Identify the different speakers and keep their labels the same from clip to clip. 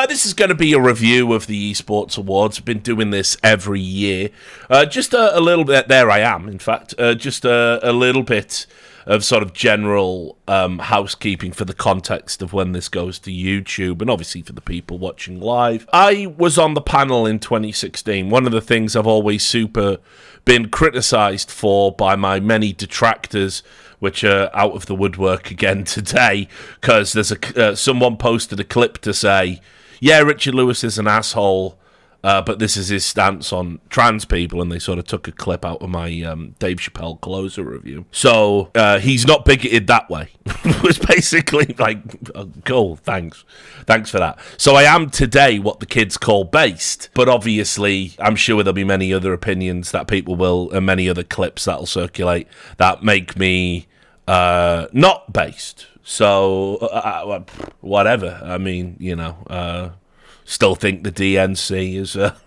Speaker 1: This is going to be a review of the Esports Awards. I've been doing this every year. Just a little bit, there I am, in fact, just a little bit of sort of general housekeeping for the context of when this goes to YouTube, and obviously for the people watching live. I was on the panel in 2016. One of the things I've always been criticised for by my many detractors, which are out of the woodwork again today, because there's someone posted a clip to say, yeah, Richard Lewis is an asshole, but this is his stance on trans people, and they sort of took a clip out of my Dave Chappelle Closer review. So he's not bigoted that way. It was basically like, oh, cool, thanks for that. So I am today what the kids call based, but obviously I'm sure there'll be many other opinions that people will, and many other clips that'll circulate that make me not based. So whatever. I mean, still think the DNC is a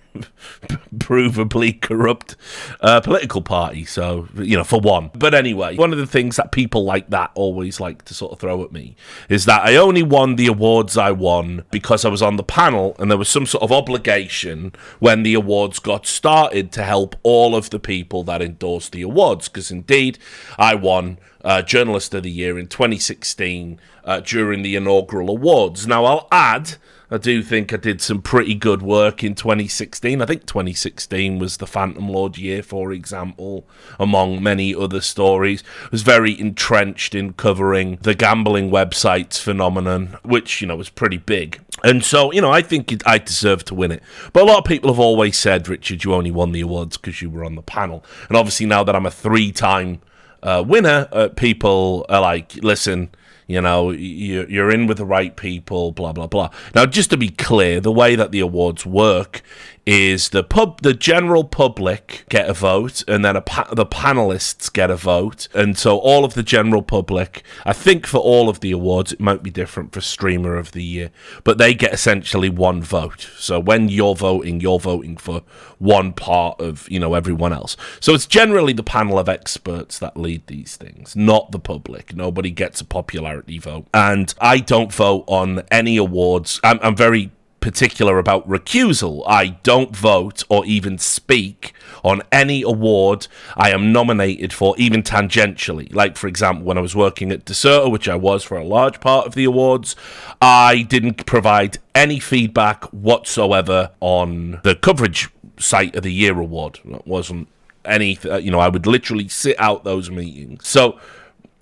Speaker 1: provably corrupt political party, so, for one. But anyway, one of the things that people like that always like to sort of throw at me is that I only won the awards I won because I was on the panel, and there was some sort of obligation when the awards got started to help all of the people that endorsed the awards, because indeed I won Journalist of the Year in 2016 during the inaugural awards. Now, I'll add, I do think I did some pretty good work in 2016. I think 2016 was the Phantom Lord year, for example, among many other stories. I was very entrenched in covering the gambling websites phenomenon, which, was pretty big. And so, I think I deserve to win it. But a lot of people have always said, Richard, you only won the awards because you were on the panel. And obviously now that I'm a 3-time winner, people are like, listen, you're in with the right people, blah, blah, blah. Now, just to be clear, the way that the awards work is the general public get a vote, and then the panelists get a vote. And so all of the general public, I think for all of the awards, it might be different for Streamer of the Year, but they get essentially one vote. So when you're voting for one part of, everyone else. So it's generally the panel of experts that lead these things, not the public. Nobody gets a popularity vote. And I don't vote on any awards. I'm very particular about recusal. I don't vote or even speak on any award I am nominated for, even tangentially. Like, for example, when I was working at Deserter, which I was for a large part of the awards, I didn't provide any feedback whatsoever on the coverage site of the year award. That wasn't any, I would literally sit out those meetings. So,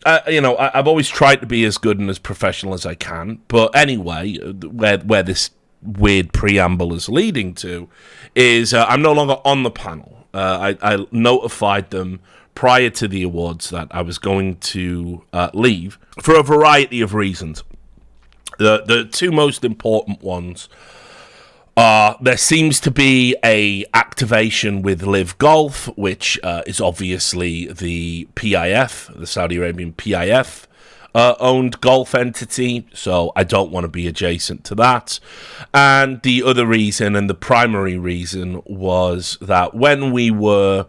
Speaker 1: I've always tried to be as good and as professional as I can. But anyway, where this weird preamble is leading to is I'm no longer on the panel. I notified them prior to the awards that I was going to leave for a variety of reasons. The two most important ones are there seems to be a activation with Live Golf, which is obviously the PIF, the Saudi Arabian PIF, owned golf entity, so I don't want to be adjacent to that. And the other reason, and the primary reason, was that when we were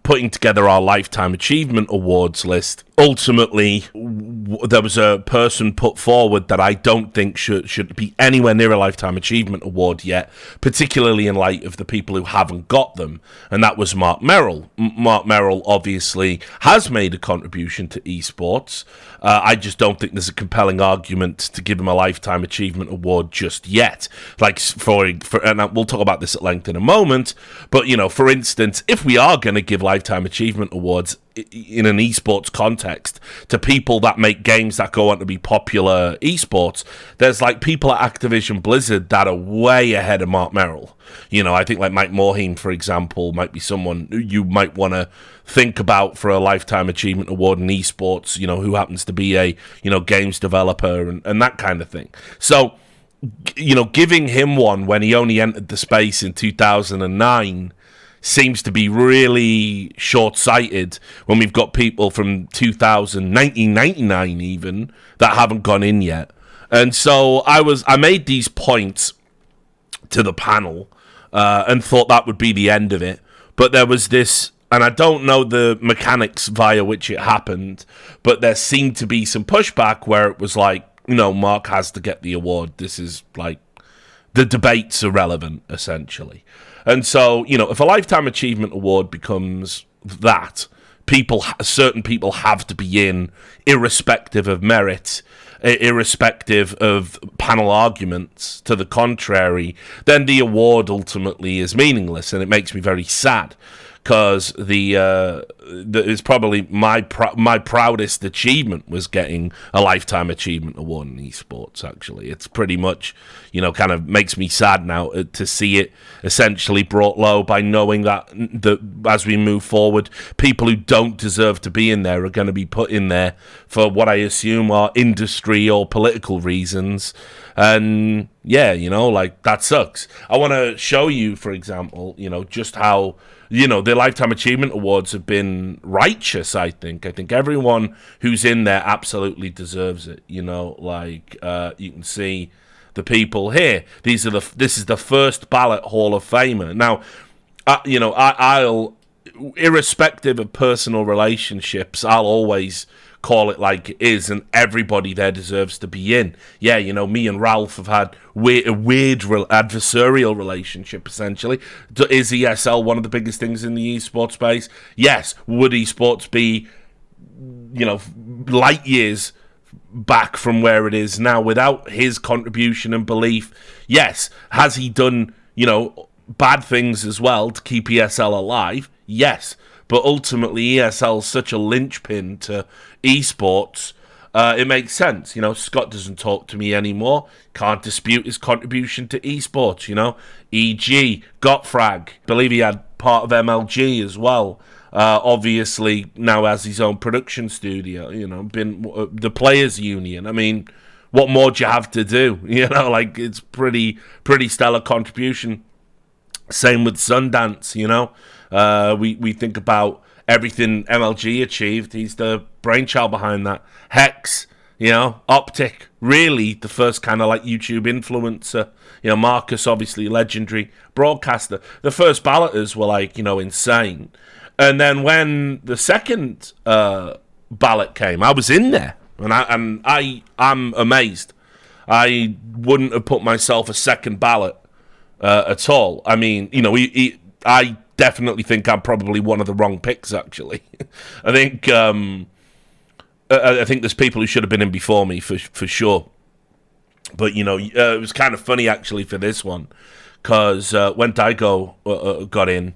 Speaker 1: putting together our Lifetime Achievement Awards list, ultimately there was a person put forward that I don't think should be anywhere near a Lifetime Achievement Award yet, particularly in light of the people who haven't got them, and that was Mark Merrill. Mark Merrill obviously has made a contribution to esports. I just don't think there's a compelling argument to give him a Lifetime Achievement Award just yet. Like, and we'll talk about this at length in a moment, but, for instance, if we are going to give Lifetime Achievement Awards in an esports context to people that make games that go on to be popular esports, there's like people at Activision Blizzard that are way ahead of Mark Merrill. I think like Mike Morhaime, for example, might be someone you might want to think about for a Lifetime Achievement Award in esports, who happens to be a, games developer and that kind of thing. So, giving him one when he only entered the space in 2009 seems to be really short-sighted when we've got people from 1999 even that haven't gone in yet. And so I made these points to the panel and thought that would be the end of it. But there was this, and I don't know the mechanics via which it happened, but there seemed to be some pushback where it was like, Mark has to get the award. This is like the debates are relevant, essentially. And so, if a Lifetime Achievement Award becomes that, certain people have to be in, irrespective of merit, irrespective of panel arguments to the contrary, then the award ultimately is meaningless, and it makes me very sad. Because it's probably my proudest achievement was getting a Lifetime Achievement Award in esports. Actually, it's pretty much, kind of makes me sad now to see it essentially brought low by knowing that as we move forward, people who don't deserve to be in there are going to be put in there for what I assume are industry or political reasons. And yeah, that sucks. I want to show you, for example, just how. The Lifetime Achievement Awards have been righteous, I think. I think everyone who's in there absolutely deserves it. You can see the people here. This is the first ballot Hall of Famer. Now, I'll, irrespective of personal relationships, I'll always call it like it is, and everybody there deserves to be in. Yeah, me and Ralph have had a weird adversarial relationship, essentially. Is ESL one of the biggest things in the esports space? Yes. Would esports be, light years back from where it is now without his contribution and belief? Yes. Has he done, bad things as well to keep ESL alive? Yes. But ultimately, ESL is such a linchpin to esports, it makes sense. Scott doesn't talk to me anymore. Can't dispute his contribution to esports, E.g., Gottfrag. Believe he had part of MLG as well. Obviously, now has his own production studio, been the Players Union. I mean, what more do you have to do? It's pretty stellar contribution. Same with Sundance, we think about everything MLG achieved. He's the brainchild behind that. Hex, Optic, really the first kind of YouTube influencer. Marcus, obviously legendary broadcaster. The first balloters were insane. And then when the second ballot came, I was in there, and I'm amazed. I wouldn't have put myself a second ballot at all. I mean, I definitely think I'm probably one of the wrong picks, actually. I think there's people who should have been in before me for sure. But, it was kind of funny, actually, for this one, because when Daigo got in,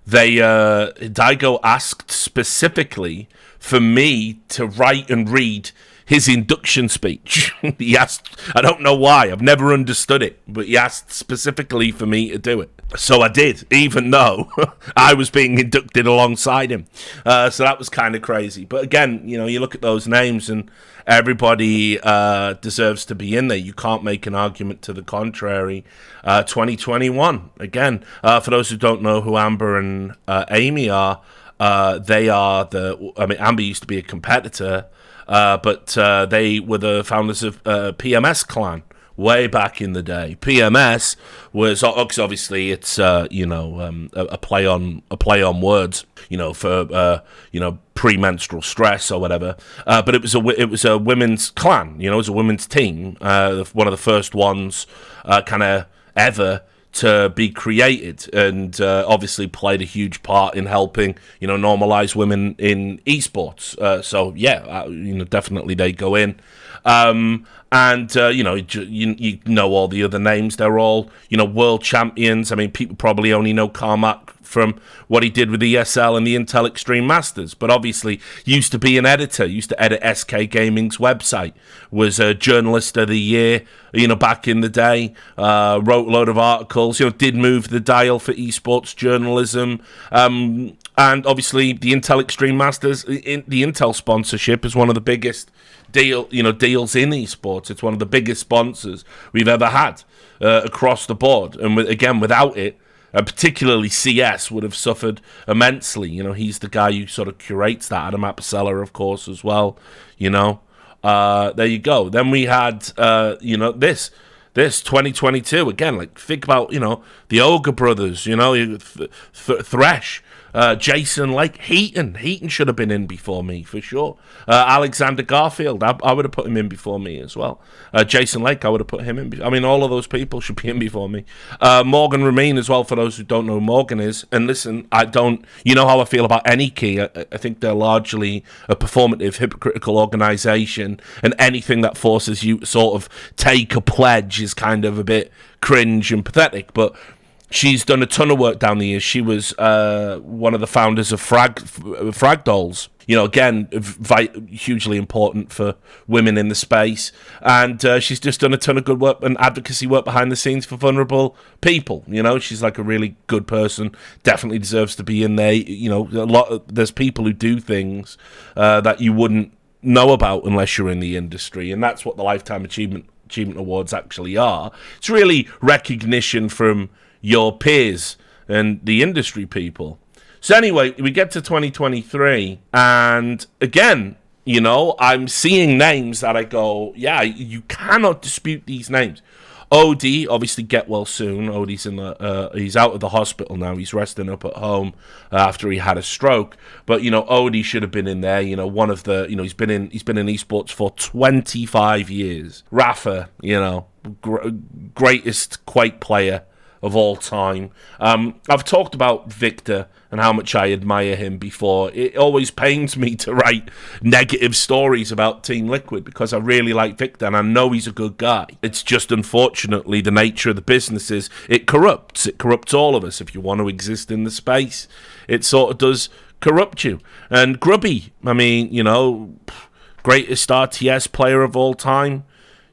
Speaker 1: Daigo asked specifically for me to write and read his induction speech. He asked, I don't know why, I've never understood it, but he asked specifically for me to do it. So I did, even though I was being inducted alongside him. So that was kind of crazy. But again, you look at those names and everybody deserves to be in there. You can't make an argument to the contrary. 2021, again, for those who don't know who Amber and Amy are, they are Amber used to be a competitor, but they were the founders of PMS Clan way back in the day. PMS was obviously it's a play on words, for premenstrual stress or whatever. But it was a women's clan. It was a women's team. One of the first ones kind of ever to be created, and obviously played a huge part in helping normalize women in esports. So yeah, definitely they go in. And you know all the other names. They're all world champions. I mean, people probably only know Carmack from what he did with ESL and the Intel Extreme Masters, but obviously used to be an editor, used to edit SK Gaming's website, was a journalist of the year, back in the day, wrote a load of articles, did move the dial for esports journalism, and obviously the Intel Extreme Masters, the Intel sponsorship is one of the biggest deals in esports. It's one of the biggest sponsors we've ever had across the board, and without it, particularly CS would have suffered immensely. He's the guy who sort of curates that. Adam Apicella, of course, as well. There you go. Then we had this 2022 again. Think about the Ogre brothers. Thresh. Jason Lake, Heaton should have been in before me for sure. Alexander Garfield, I would have put him in before me as well. Jason Lake, I would have put him in. I mean, all of those people should be in before me. Morgan Ramin as well, for those who don't know who Morgan is. And listen, you know how I feel about any key. I think they're largely a performative, hypocritical organisation, and anything that forces you to sort of take a pledge is kind of a bit cringe and pathetic. But she's done a ton of work down the years. She was one of the founders of Frag Dolls. You know, again, hugely important for women in the space. And she's just done a ton of good work and advocacy work behind the scenes for vulnerable people. You know, she's like a really good person. Definitely deserves to be in there. You know, there's people who do things that you wouldn't know about unless you're in the industry. And that's what the Lifetime Achievement Awards actually are. It's really recognition from your peers and the industry people. So anyway, we get to 2023, and again, you know, I'm seeing names that I go, yeah, you cannot dispute these names. Odie, obviously get well soon. Odie's he's out of the hospital now. He's resting up at home after he had a stroke. But you know, Odie should have been in there. You know, one of the, you know, he's been in esports for 25 years. Rafa, you know, greatest Quake player of all time. I've talked about Victor and how much I admire him before. It always pains me to write negative stories about Team Liquid because I really like Victor and I know he's a good guy. It's just unfortunately the nature of the business is it corrupts. It corrupts all of us. If you want to exist in the space, it sort of does corrupt you. And Grubby, I mean, you know, greatest RTS player of all time.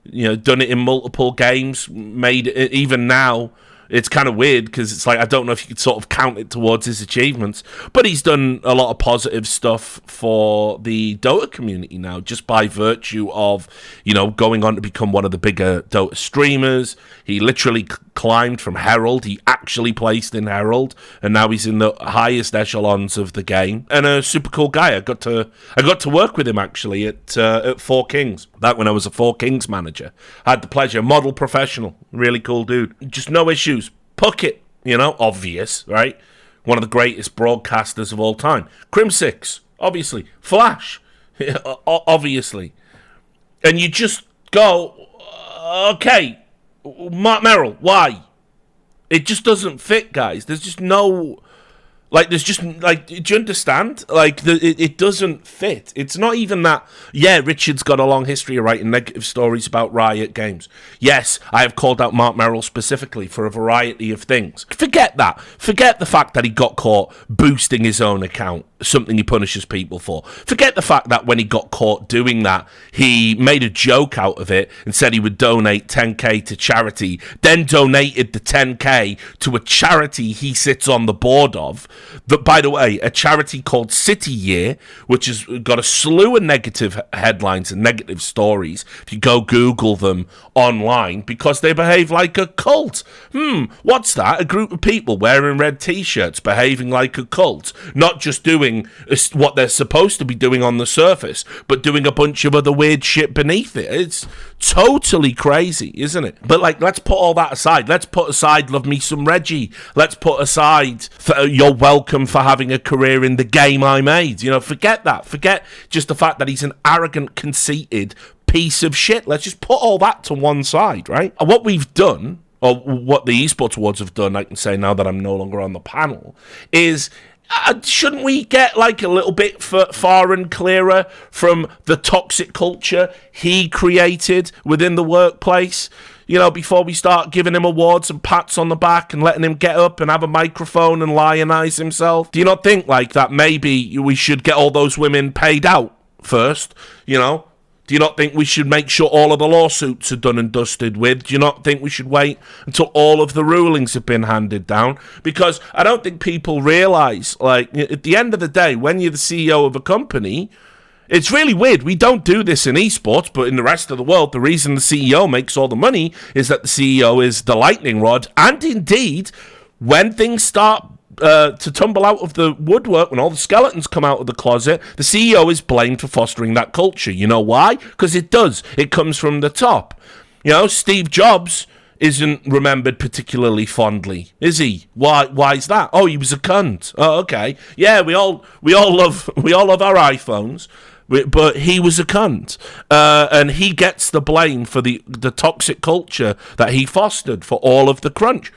Speaker 1: You know, done it in multiple games, made it, even now, it's kind of weird because it's like, I don't know if you could sort of count it towards his achievements, but he's done a lot of positive stuff for the Dota community now, just by virtue of, you know, going on to become one of the bigger Dota streamers. He literally climbed from Herald. He actually placed in Herald, and now he's in the highest echelons of the game. And a super cool guy. I got to work with him actually at Four Kings, back when I was a Four Kings manager. I had the pleasure. Model professional, really cool dude. Just no issues. Puckett, you know, obvious, right? One of the greatest broadcasters of all time. Crim6, obviously. Flash, obviously. And you just go, okay, Mark Merrill, why? It just doesn't fit, guys. There's just no... Like, there's just, like, do you understand? Like, it doesn't fit. It's not even that, yeah, Richard's got a long history of writing negative stories about Riot Games. Yes, I have called out Mark Merrill specifically for a variety of things. Forget that. Forget the fact that he got caught boosting his own account, something he punishes people for. Forget the fact that when he got caught doing that, he made a joke out of it and said he would donate 10k to charity, then donated the 10k to a charity he sits on the board of. That, by the way, a charity called City Year, which has got a slew of negative headlines and negative stories, if you go Google them online, because they behave like a cult. What's that? A group of people wearing red t-shirts behaving like a cult, not just doing what they're supposed to be doing on the surface, but doing a bunch of other weird shit beneath it. It's totally crazy, isn't it? But, like, let's put all that aside. Let's put aside Love Me Some Reggie. Let's put aside You're Welcome for having a career in the game I made. You know, forget that. Forget just the fact that he's an arrogant, conceited piece of shit. Let's just put all that to one side, right? And what we've done, or what the Esports Awards have done, I can say now that I'm no longer on the panel, is... shouldn't we get like a little bit far and clearer from the toxic culture he created within the workplace? You know, before we start giving him awards and pats on the back and letting him get up and have a microphone and lionize himself. Do you not think like that maybe we should get all those women paid out first, you know? Do you not think we should make sure all of the lawsuits are done and dusted with? Do you not think we should wait until all of the rulings have been handed down? Because I don't think people realise, like, at the end of the day, when you're the CEO of a company, it's really weird. We don't do this in esports, but in the rest of the world, the reason the CEO makes all the money is that the CEO is the lightning rod. And indeed, when things start to tumble out of the woodwork, when all the skeletons come out of the closet, the CEO is blamed for fostering that culture. You know why? Because it does. It comes from the top. You know, Steve Jobs, isn't remembered particularly fondly, is he? Why's that? Oh, he was a cunt. Oh, okay. Yeah, we all love our iPhones. But he was a cunt, and he gets the blame for the toxic culture that he fostered for all of the crunch.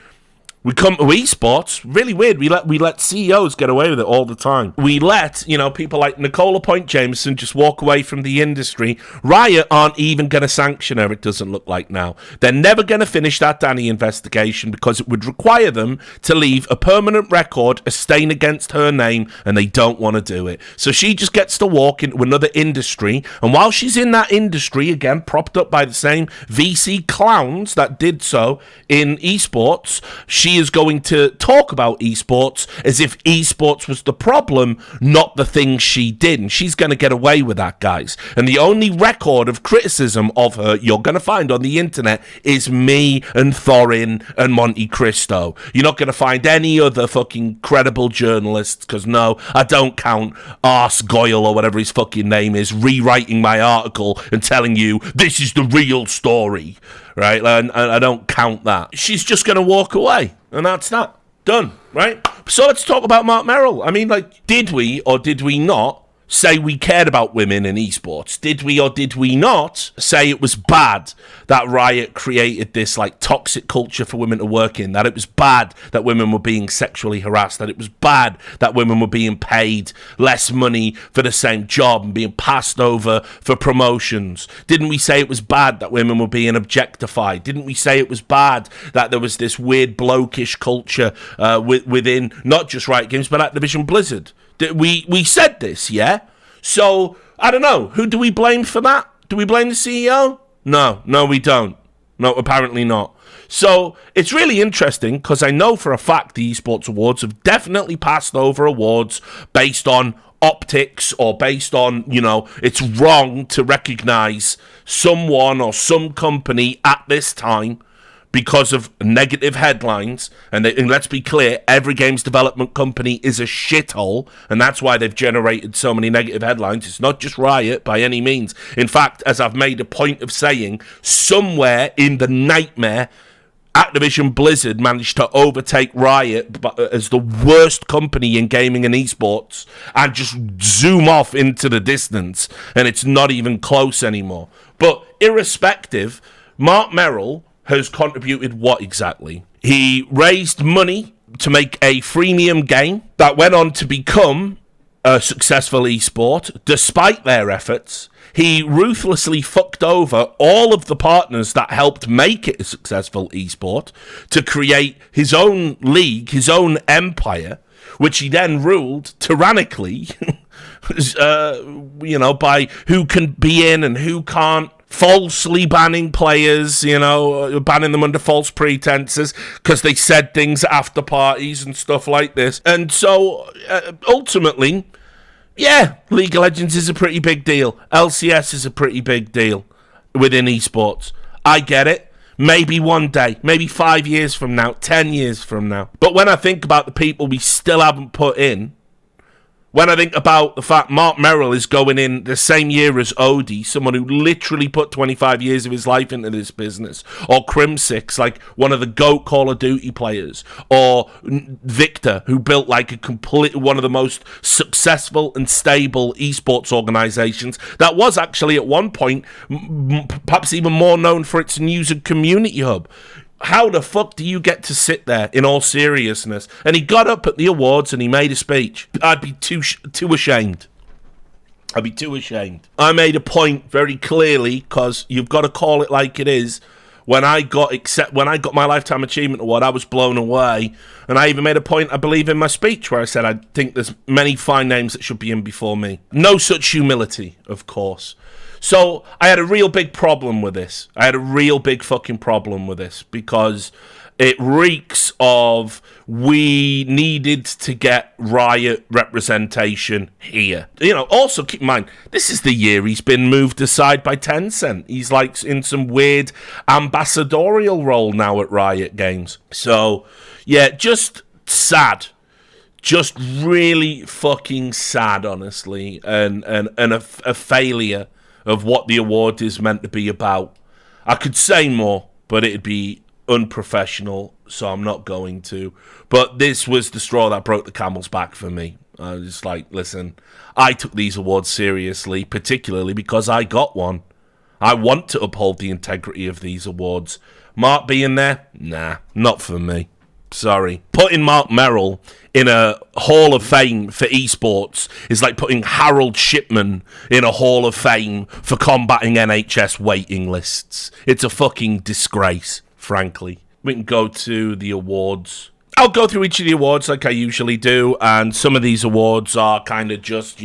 Speaker 1: We come to esports, really weird. We let CEOs get away with it all the time. We let, people like Nicola Point Jameson just walk away from the industry. Riot aren't even going to sanction her, it doesn't look like now. They're never going to finish that Danny investigation because it would require them to leave a permanent record, a stain against her name, and they don't want to do it. So she just gets to walk into another industry, and while she's in that industry, again, propped up by the same VC clowns that did so in esports, she is going to talk about esports as if esports was the problem, not the things she did. And she's going to get away with that, guys. And the only record of criticism of her you're going to find on the internet is me and Thorin and Monte Cristo. You're not going to find any other fucking credible journalists, because no, I don't count Arse Goyle or whatever his fucking name is rewriting my article and telling you this is the real story. Right, and I don't count that. She's just going to walk away, and that's that. Done, right? So let's talk about Mark Merrill. I mean, did we or did we not say we cared about women in esports? Did we or did we not say it was bad that Riot created this toxic culture for women to work in, that it was bad that women were being sexually harassed, that it was bad that women were being paid less money for the same job and being passed over for promotions? Didn't we say it was bad that women were being objectified? Didn't we say it was bad that there was this weird blokish culture within not just Riot Games but Activision Blizzard? We said this, yeah? So, I don't know. Who do we blame for that? Do we blame the CEO? No, we don't. No, apparently not. So, it's really interesting because I know for a fact the Esports Awards have definitely passed over awards based on optics or based on, it's wrong to recognize someone or some company at this time because of negative headlines. And let's be clear, every games development company is a shithole, and that's why they've generated so many negative headlines. It's not just Riot by any means. In fact, as I've made a point of saying, somewhere in the nightmare, Activision Blizzard managed to overtake Riot as the worst company in gaming and esports and just zoom off into the distance, and it's not even close anymore. But irrespective, Mark Merrill has contributed what exactly? He raised money to make a freemium game that went on to become a successful esport, despite their efforts. He ruthlessly fucked over all of the partners that helped make it a successful esport to create his own league, his own empire, which he then ruled tyrannically, by who can be in and who can't, falsely banning players, banning them under false pretenses because they said things at after parties and stuff like this. And so, ultimately, yeah, League of Legends is a pretty big deal. LCS is a pretty big deal within esports. I get it. Maybe one day, maybe 5 years from now, 10 years from now. But when I think about the people we still haven't put in, when I think about the fact Mark Merrill is going in the same year as Odie, someone who literally put 25 years of his life into this business, or Crimsix, one of the GOAT Call of Duty players, or Victor, who built one of the most successful and stable esports organizations that was actually at one point perhaps even more known for its news and community hub. How the fuck do you get to sit there in all seriousness? And he got up at the awards and he made a speech. I'd be too ashamed. I'd be too ashamed. I made a point very clearly, because you've got to call it like it is. When I got my Lifetime Achievement Award, I was blown away. And I even made a point, I believe, in my speech where I said I think there's many fine names that should be in before me. No such humility, of course. So I had a real big problem with this. I had a real big fucking problem with this because it reeks of we needed to get Riot representation here. Also keep in mind, this is the year he's been moved aside by Tencent. He's in some weird ambassadorial role now at Riot Games. So, yeah, just sad. Just really fucking sad, honestly, and a failure of what the award is meant to be about. I could say more, but it'd be unprofessional, so I'm not going to. But this was the straw that broke the camel's back for me. I was just like, listen, I took these awards seriously, particularly because I got one. I want to uphold the integrity of these awards. Mark being there? Nah, not for me. Sorry. Putting Mark Merrill in a Hall of Fame for esports is like putting Harold Shipman in a Hall of Fame for combating NHS waiting lists. It's a fucking disgrace, frankly. We can go to the awards. I'll go through each of the awards like I usually do, and some of these awards are kind of just,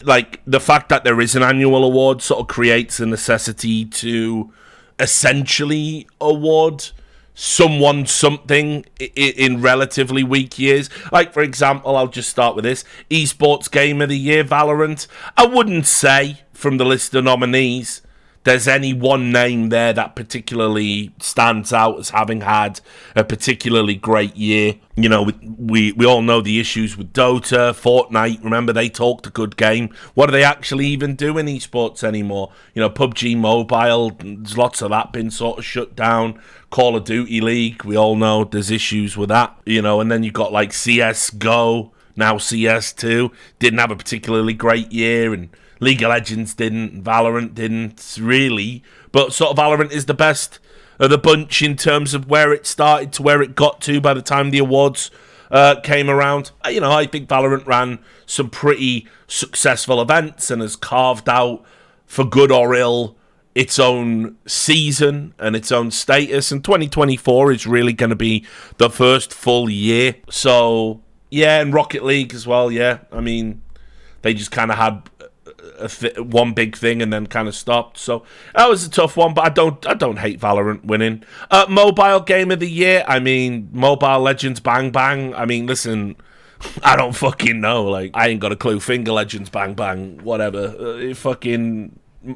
Speaker 1: like the fact that there is an annual award sort of creates a necessity to essentially award someone something in relatively weak years. Like, for example, I'll just start with this. Esports Game of the Year, Valorant. I wouldn't say from the list of nominees there's any one name there that particularly stands out as having had a particularly great year. We all know the issues with Dota, Fortnite. Remember, they talked a good game. What do they actually even do in esports anymore? PUBG Mobile, there's lots of that been sort of shut down. Call of Duty League, we all know there's issues with that. And then you've got like CSGO, now CS2, didn't have a particularly great year, and League of Legends didn't, Valorant didn't really, but sort of Valorant is the best of the bunch in terms of where it started to where it got to by the time the awards came around. I think Valorant ran some pretty successful events and has carved out, for good or ill, its own season and its own status, and 2024 is really going to be the first full year. So, yeah, and Rocket League as well, yeah. I mean, they just kind of had one big thing and then kind of stopped. So that was a tough one, but I don't hate Valorant winning. Mobile Game of the Year. I mean, Mobile Legends Bang Bang. I mean, listen, I don't fucking know. Like, I ain't got a clue. Finger Legends Bang Bang, whatever.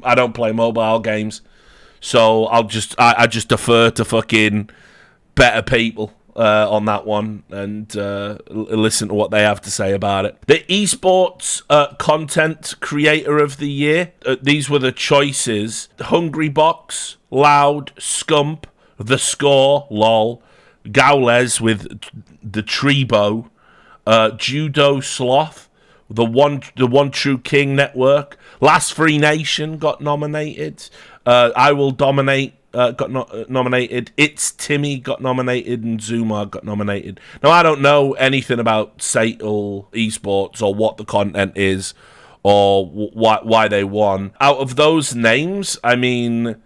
Speaker 1: I don't play mobile games, so I just defer to fucking better people on that one and listen to what they have to say about it. The Esports Content Creator of the Year. These were the choices: Hungrybox, Loud, Scump, The Score, lol, Gowles with the Trebo, Judo Sloth, the One True King Network, Last Free Nation got nominated. I Will Dominate got nominated. It's Timmy got nominated, and Zuma got nominated. Now, I don't know anything about Satel Esports or what the content is or why they won. Out of those names, I mean,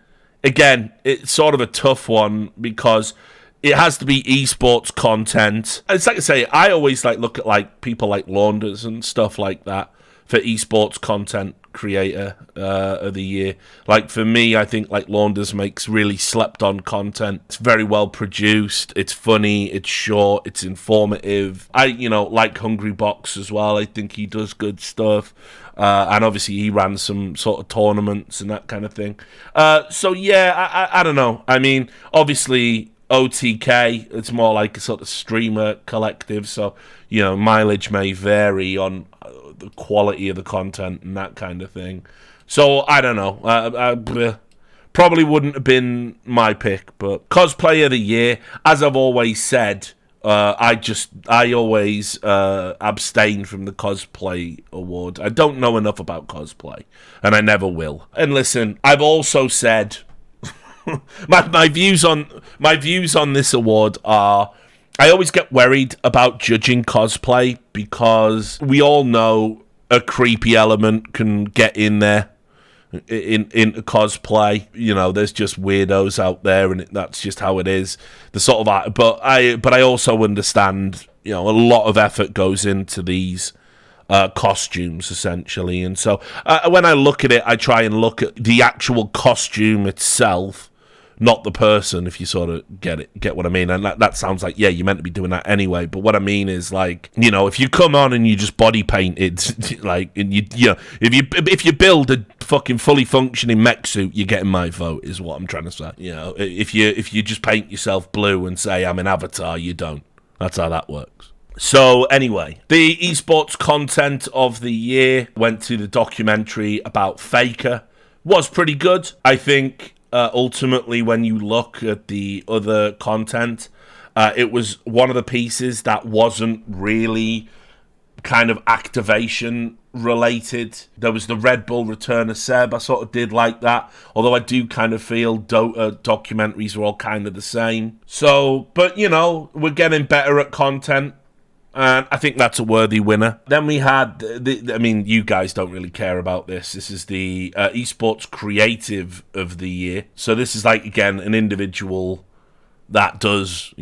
Speaker 1: again, it's sort of a tough one because it has to be esports content. It's like I say, I always look at people like Launders and stuff like that for esports content creator of the year. Like, for me, I think Launders makes really slept on content. It's very well produced, it's funny, it's short, it's informative. I like Hungrybox as well. I think he does good stuff, and obviously he ran some sort of tournaments and that kind of thing. So yeah, I don't know. I mean, obviously OTK, it's more like a sort of streamer collective, so mileage may vary on the quality of the content and that kind of thing. So I don't know. Probably wouldn't have been my pick, but Cosplay of the Year, as I've always said, I always abstain from the cosplay award. I don't know enough about cosplay, and I never will. And listen, I've also said my views on this award are, I always get worried about judging cosplay because we all know a creepy element can get in there into cosplay. There's just weirdos out there, and that's just how it is. The sort of, but I also understand, a lot of effort goes into these costumes essentially, and so when I look at it, I try and look at the actual costume itself, not the person, if you sort of get what I mean. And that sounds like, yeah, you're meant to be doing that anyway. But what I mean is, if you come on and you just body painted, and if you build a fucking fully functioning mech suit, you're getting my vote, is what I'm trying to say. If you just paint yourself blue and say I'm an avatar, you don't. That's how that works. So anyway, the esports content of the year went to the documentary about Faker. Was pretty good. I think ultimately, when you look at the other content, it was one of the pieces that wasn't really kind of activation related. There was the Red Bull Return of Seb. I sort of did like that, although I do kind of feel Dota documentaries are all kind of the same. So, but we're getting better at content, and I think that's a worthy winner. Then we had you guys don't really care about this. This is the Esports Creative of the Year. So this is like, again, an individual that does,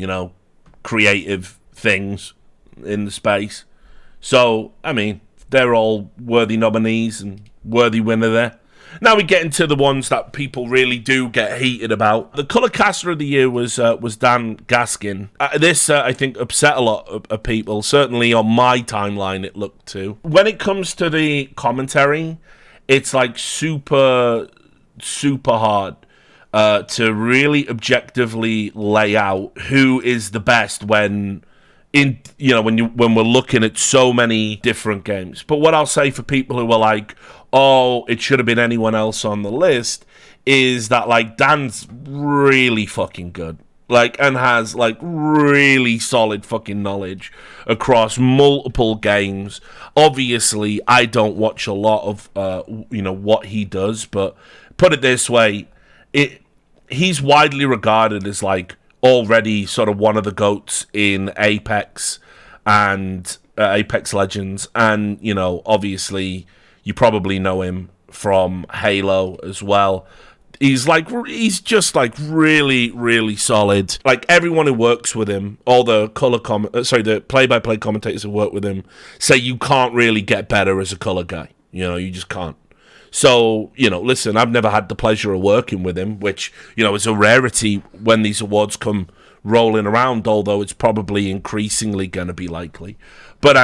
Speaker 1: creative things in the space. So, they're all worthy nominees and worthy winner there. Now we get into the ones that people really do get heated about. The Colour Caster of the Year was Dan Gaskin. This, I think, upset a lot of people. Certainly on my timeline it looked to. When it comes to the commentary, it's like super, super hard to really objectively lay out who is the best when we're looking at so many different games. But what I'll say for people who are like, oh, it should have been anyone else on the list, is that like Dan's really fucking good. And has like really solid fucking knowledge across multiple games. Obviously, I don't watch a lot of what he does, but put it this way, he's widely regarded as like already sort of one of the GOATs in Apex and Apex Legends, and obviously you probably know him from Halo as well. He's just like really, really solid. Like everyone who works with him, all the the play-by-play commentators who work with him say you can't really get better as a color guy. You just can't. So, listen, I've never had the pleasure of working with him, which, is a rarity when these awards come rolling around, although it's probably increasingly going to be likely. But,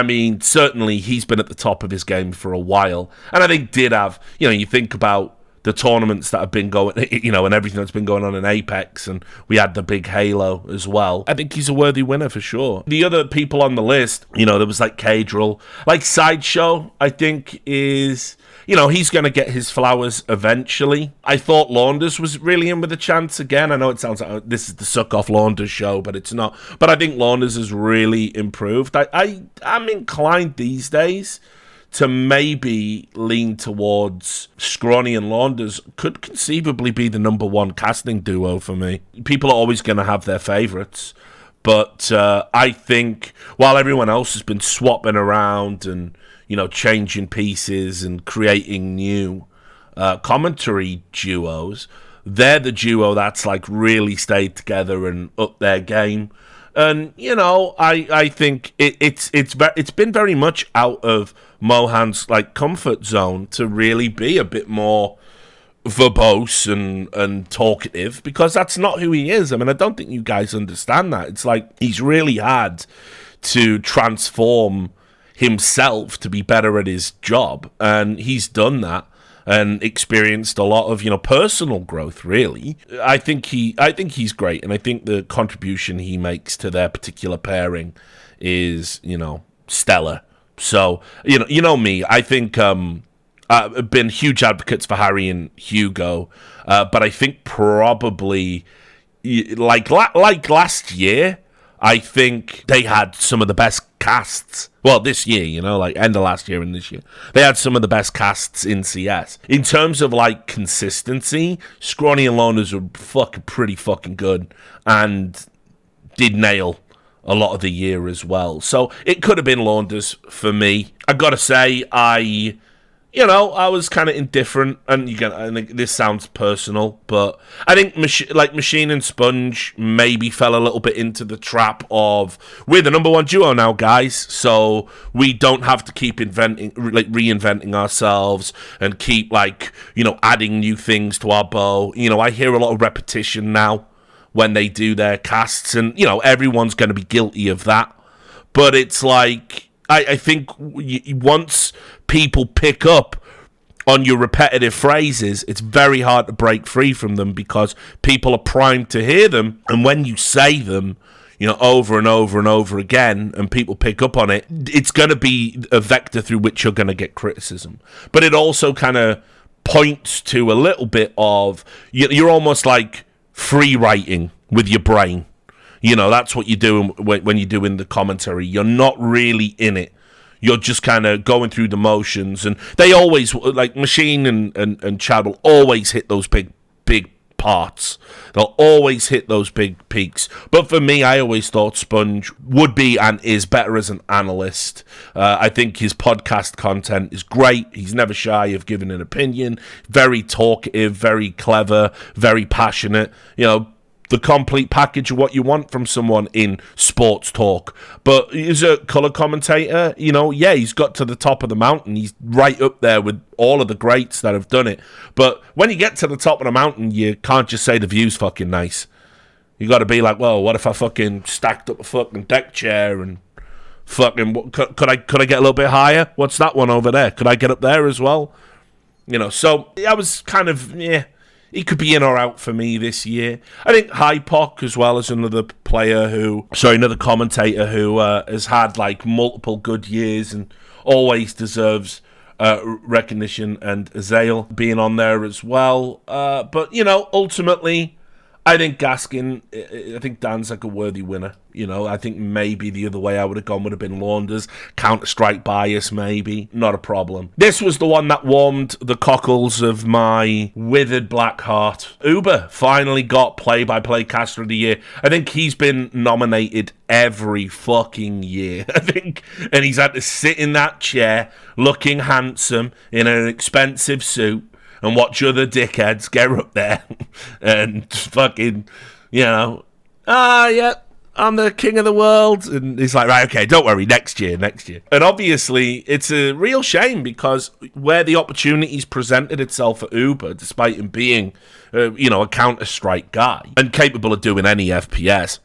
Speaker 1: certainly he's been at the top of his game for a while. And I think did have, you think about the tournaments that have been going, and everything that's been going on in Apex, and we had the big Halo as well. I think he's a worthy winner for sure. The other people on the list, there was like Cadril. Like Sideshow, I think is... he's going to get his flowers eventually. I thought Launders was really in with a chance again. I know it sounds like this is the suck-off Launders show, but it's not. But I think Launders has really improved. I'm inclined these days to maybe lean towards Scrawny and Launders could conceivably be the number one casting duo for me. People are always going to have their favourites. But I think while everyone else has been swapping around and changing pieces and creating new commentary duos, they're the duo that's like really stayed together and up their game. And I think it's been very much out of Mohan's like comfort zone to really be a bit more verbose and talkative, because that's not who he is. I don't think you guys understand that. It's like he's really had to transform himself to be better at his job, and he's done that and experienced a lot of personal growth. Really, I think he's great, and I think the contribution he makes to their particular pairing is stellar. So me, I think I've been huge advocates for Harry and Hugo, but I think probably like last year, I think they had some of the best casts. Well, this year, like end of last year and this year, they had some of the best casts in CS. In terms of like consistency, Scrawny and Loners were pretty fucking good and did nail a lot of the year as well. So it could have been Launders for me. I gotta say, I was kind of indifferent, and I think this sounds personal, but I think Machine and Sponge maybe fell a little bit into the trap of, we're the number one duo now, guys, so we don't have to keep reinventing ourselves and keep adding new things to our bow. I hear a lot of repetition now when they do their casts, and everyone's going to be guilty of that, but it's like, I think once people pick up on your repetitive phrases, it's very hard to break free from them because people are primed to hear them. And when you say them, over and over and over again, and people pick up on it, it's going to be a vector through which you're going to get criticism. But it also kind of points to a little bit of, you're almost like free writing with your brain. That's what you're doing when you're doing the commentary. You're not really in it. You're just kind of going through the motions. And they always, like Machine and Chad will always hit those big parts. They'll always hit those big peaks. But for me, I always thought Sponge would be and is better as an analyst. I think his podcast content is great. He's never shy of giving an opinion. Very talkative, very clever, very passionate. The complete package of what you want from someone in sports talk. But as a colour commentator, he's got to the top of the mountain. He's right up there with all of the greats that have done it. But when you get to the top of the mountain, you can't just say the view's fucking nice. You got to be like, well, what if I fucking stacked up a fucking deck chair and fucking, could I get a little bit higher? What's that one over there? Could I get up there as well? So I was kind of, he could be in or out for me this year. I think Hypoc as well as another commentator who has had like multiple good years and always deserves recognition, and Azale being on there as well. But ultimately, I think Gaskin, I think Dan's like a worthy winner. I think maybe the other way I would have gone would have been Launders. Counter-Strike bias, maybe. Not a problem. This was the one that warmed the cockles of my withered black heart. Uber finally got play-by-play caster of the year. I think he's been nominated every fucking year, I think. And he's had to sit in that chair, looking handsome, in an expensive suit, and watch other dickheads get up there and fucking, yeah, I'm the king of the world. And he's like, right, okay, don't worry, next year. And obviously, it's a real shame because where the opportunities presented itself for Uber, despite him being, a Counter-Strike guy and capable of doing any FPS,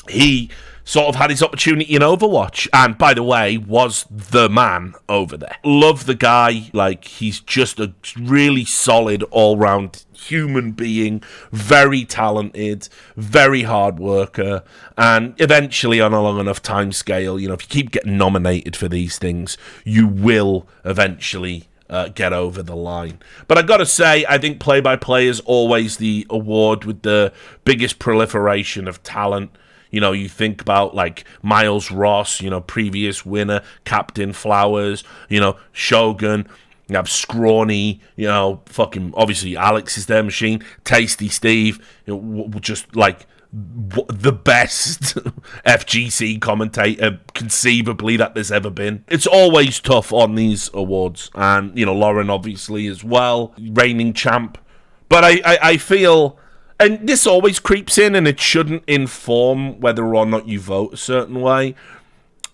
Speaker 1: he sort of had his opportunity in Overwatch, and by the way, was the man over there. Love the guy. Like, he's just a really solid all-round human being, very talented, very hard worker, and eventually on a long enough time scale, if you keep getting nominated for these things, you will eventually get over the line. But I gotta say, I think play-by-play is always the award with the biggest proliferation of talent. You think about, like, Miles Ross, previous winner, Captain Flowers, Shogun, you have Scrawny, fucking, obviously, Alex is their Machine, Tasty Steve, just, like, the best FGC commentator conceivably that there's ever been. It's always tough on these awards, and, Lauren, obviously, as well, reigning champ. But I feel... And this always creeps in, and it shouldn't inform whether or not you vote a certain way.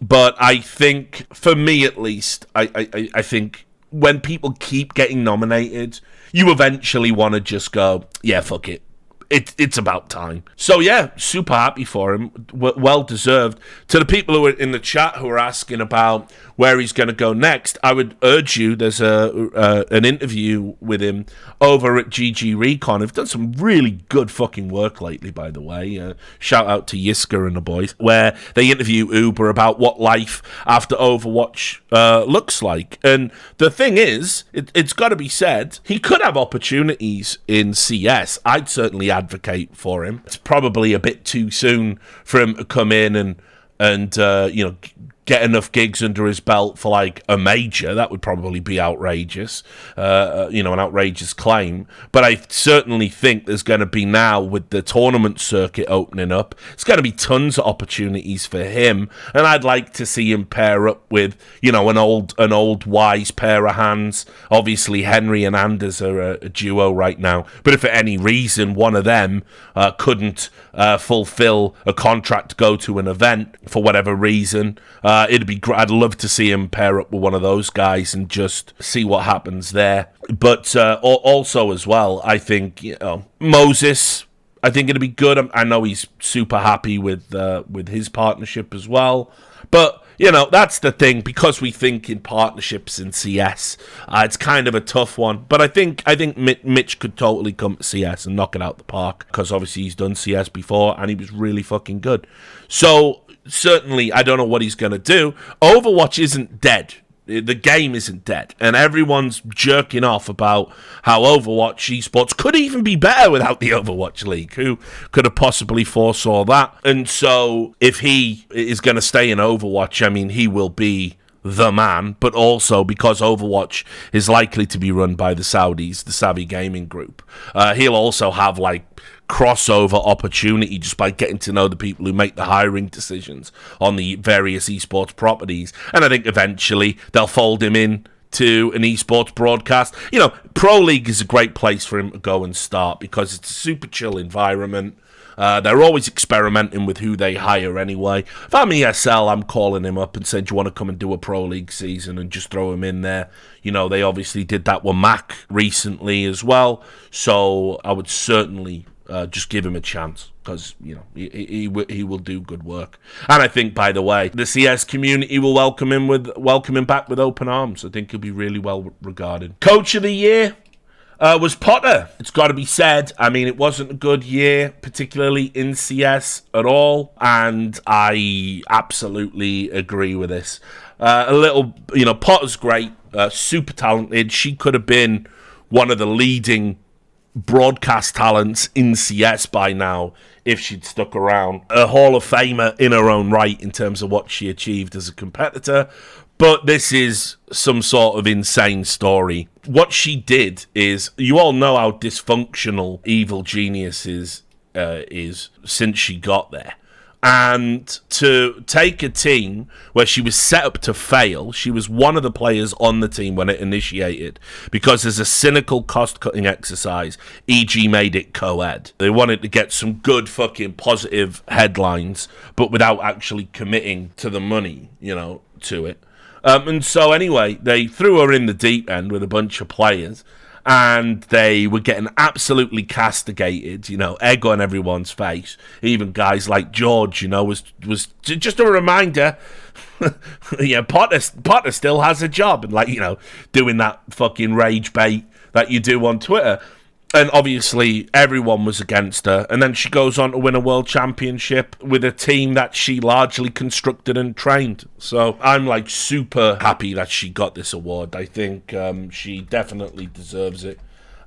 Speaker 1: But I think, for me at least, I think when people keep getting nominated, you eventually want to just go, yeah, fuck it. It's about time. So yeah, super happy for him. Well deserved. To the people who are in the chat who are asking about where he's going to go next, I would urge you, there's an interview with him over at GG Recon. They've done some really good fucking work lately, by the way. Shout out to Yiska and the boys, where they interview Uber about what life after Overwatch looks like. And the thing is, it's got to be said, he could have opportunities in CS. I'd certainly advocate for him. It's probably a bit too soon for him to come in and get enough gigs under his belt for like a major. That would probably be outrageous, an outrageous claim. But I certainly think there's going to be, now with the tournament circuit opening up, there's going to be tons of opportunities for him. And I'd like to see him pair up with, an old wise pair of hands. Obviously, Henry and Anders are a duo right now. But if for any reason one of them couldn't fulfill a contract to go to an event for whatever reason, it'd be great. I'd love to see him pair up with one of those guys and just see what happens there. But also as well, I think Moses, I think it'd be good. I know he's super happy with his partnership as well. But that's the thing, because we think in partnerships in CS, it's kind of a tough one. But I think Mitch could totally come to CS and knock it out the park, because obviously he's done CS before and he was really fucking good. So certainly, I don't know what he's going to do. Overwatch isn't dead. The game isn't dead, and everyone's jerking off about how Overwatch Esports could even be better without the Overwatch League. Who could have possibly foresaw that? And so, if he is going to stay in Overwatch, I mean, he will be the man, but also because Overwatch is likely to be run by the Saudis, the Savvy Gaming Group, he'll also have like crossover opportunity just by getting to know the people who make the hiring decisions on the various esports properties. And I think eventually they'll fold him in to an esports broadcast. You know, Pro League is a great place for him to go and start because it's a super chill environment. They're always experimenting with who they hire anyway. If I'm ESL, I'm calling him up and saying, do you want to come and do a Pro League season and just throw him in there? You know, they obviously did that with Mac recently as well. So I would certainly just give him a chance because, you know, he will do good work. And I think, by the way, the CS community will welcome him back with open arms. I think he'll be really well regarded. Coach of the year was Potter. It's got to be said. I mean, it wasn't a good year, particularly in CS at all, and I absolutely agree with this. Potter's great, super talented. She could have been one of the leading broadcast talents in CS by now if she'd stuck around. A Hall of Famer in her own right in terms of what she achieved as a competitor. But this is some sort of insane story. What she did is, you all know how dysfunctional Evil Genius is since she got there. And to take a team where she was set up to fail, she was one of the players on the team when it initiated, because as a cynical cost-cutting exercise, EG made it co-ed. They wanted to get some good fucking positive headlines, but without actually committing to the money, you know, to it. And so anyway, they threw her in the deep end with a bunch of players, and they were getting absolutely castigated, you know, egg on everyone's face. Even guys like George, you know, was just a reminder, yeah, Potter still has a job, and, like, you know, doing that fucking rage bait that you do on Twitter. And obviously, everyone was against her. And then she goes on to win a world championship with a team that she largely constructed and trained. So I'm, like, super happy that she got this award. I think she definitely deserves it.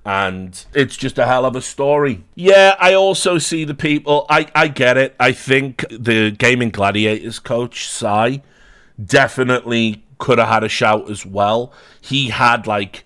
Speaker 1: And it's just a hell of a story. Yeah, I also see the people. I get it. I think the Gaming Gladiators coach, Sai, definitely could have had a shout as well. He had, like,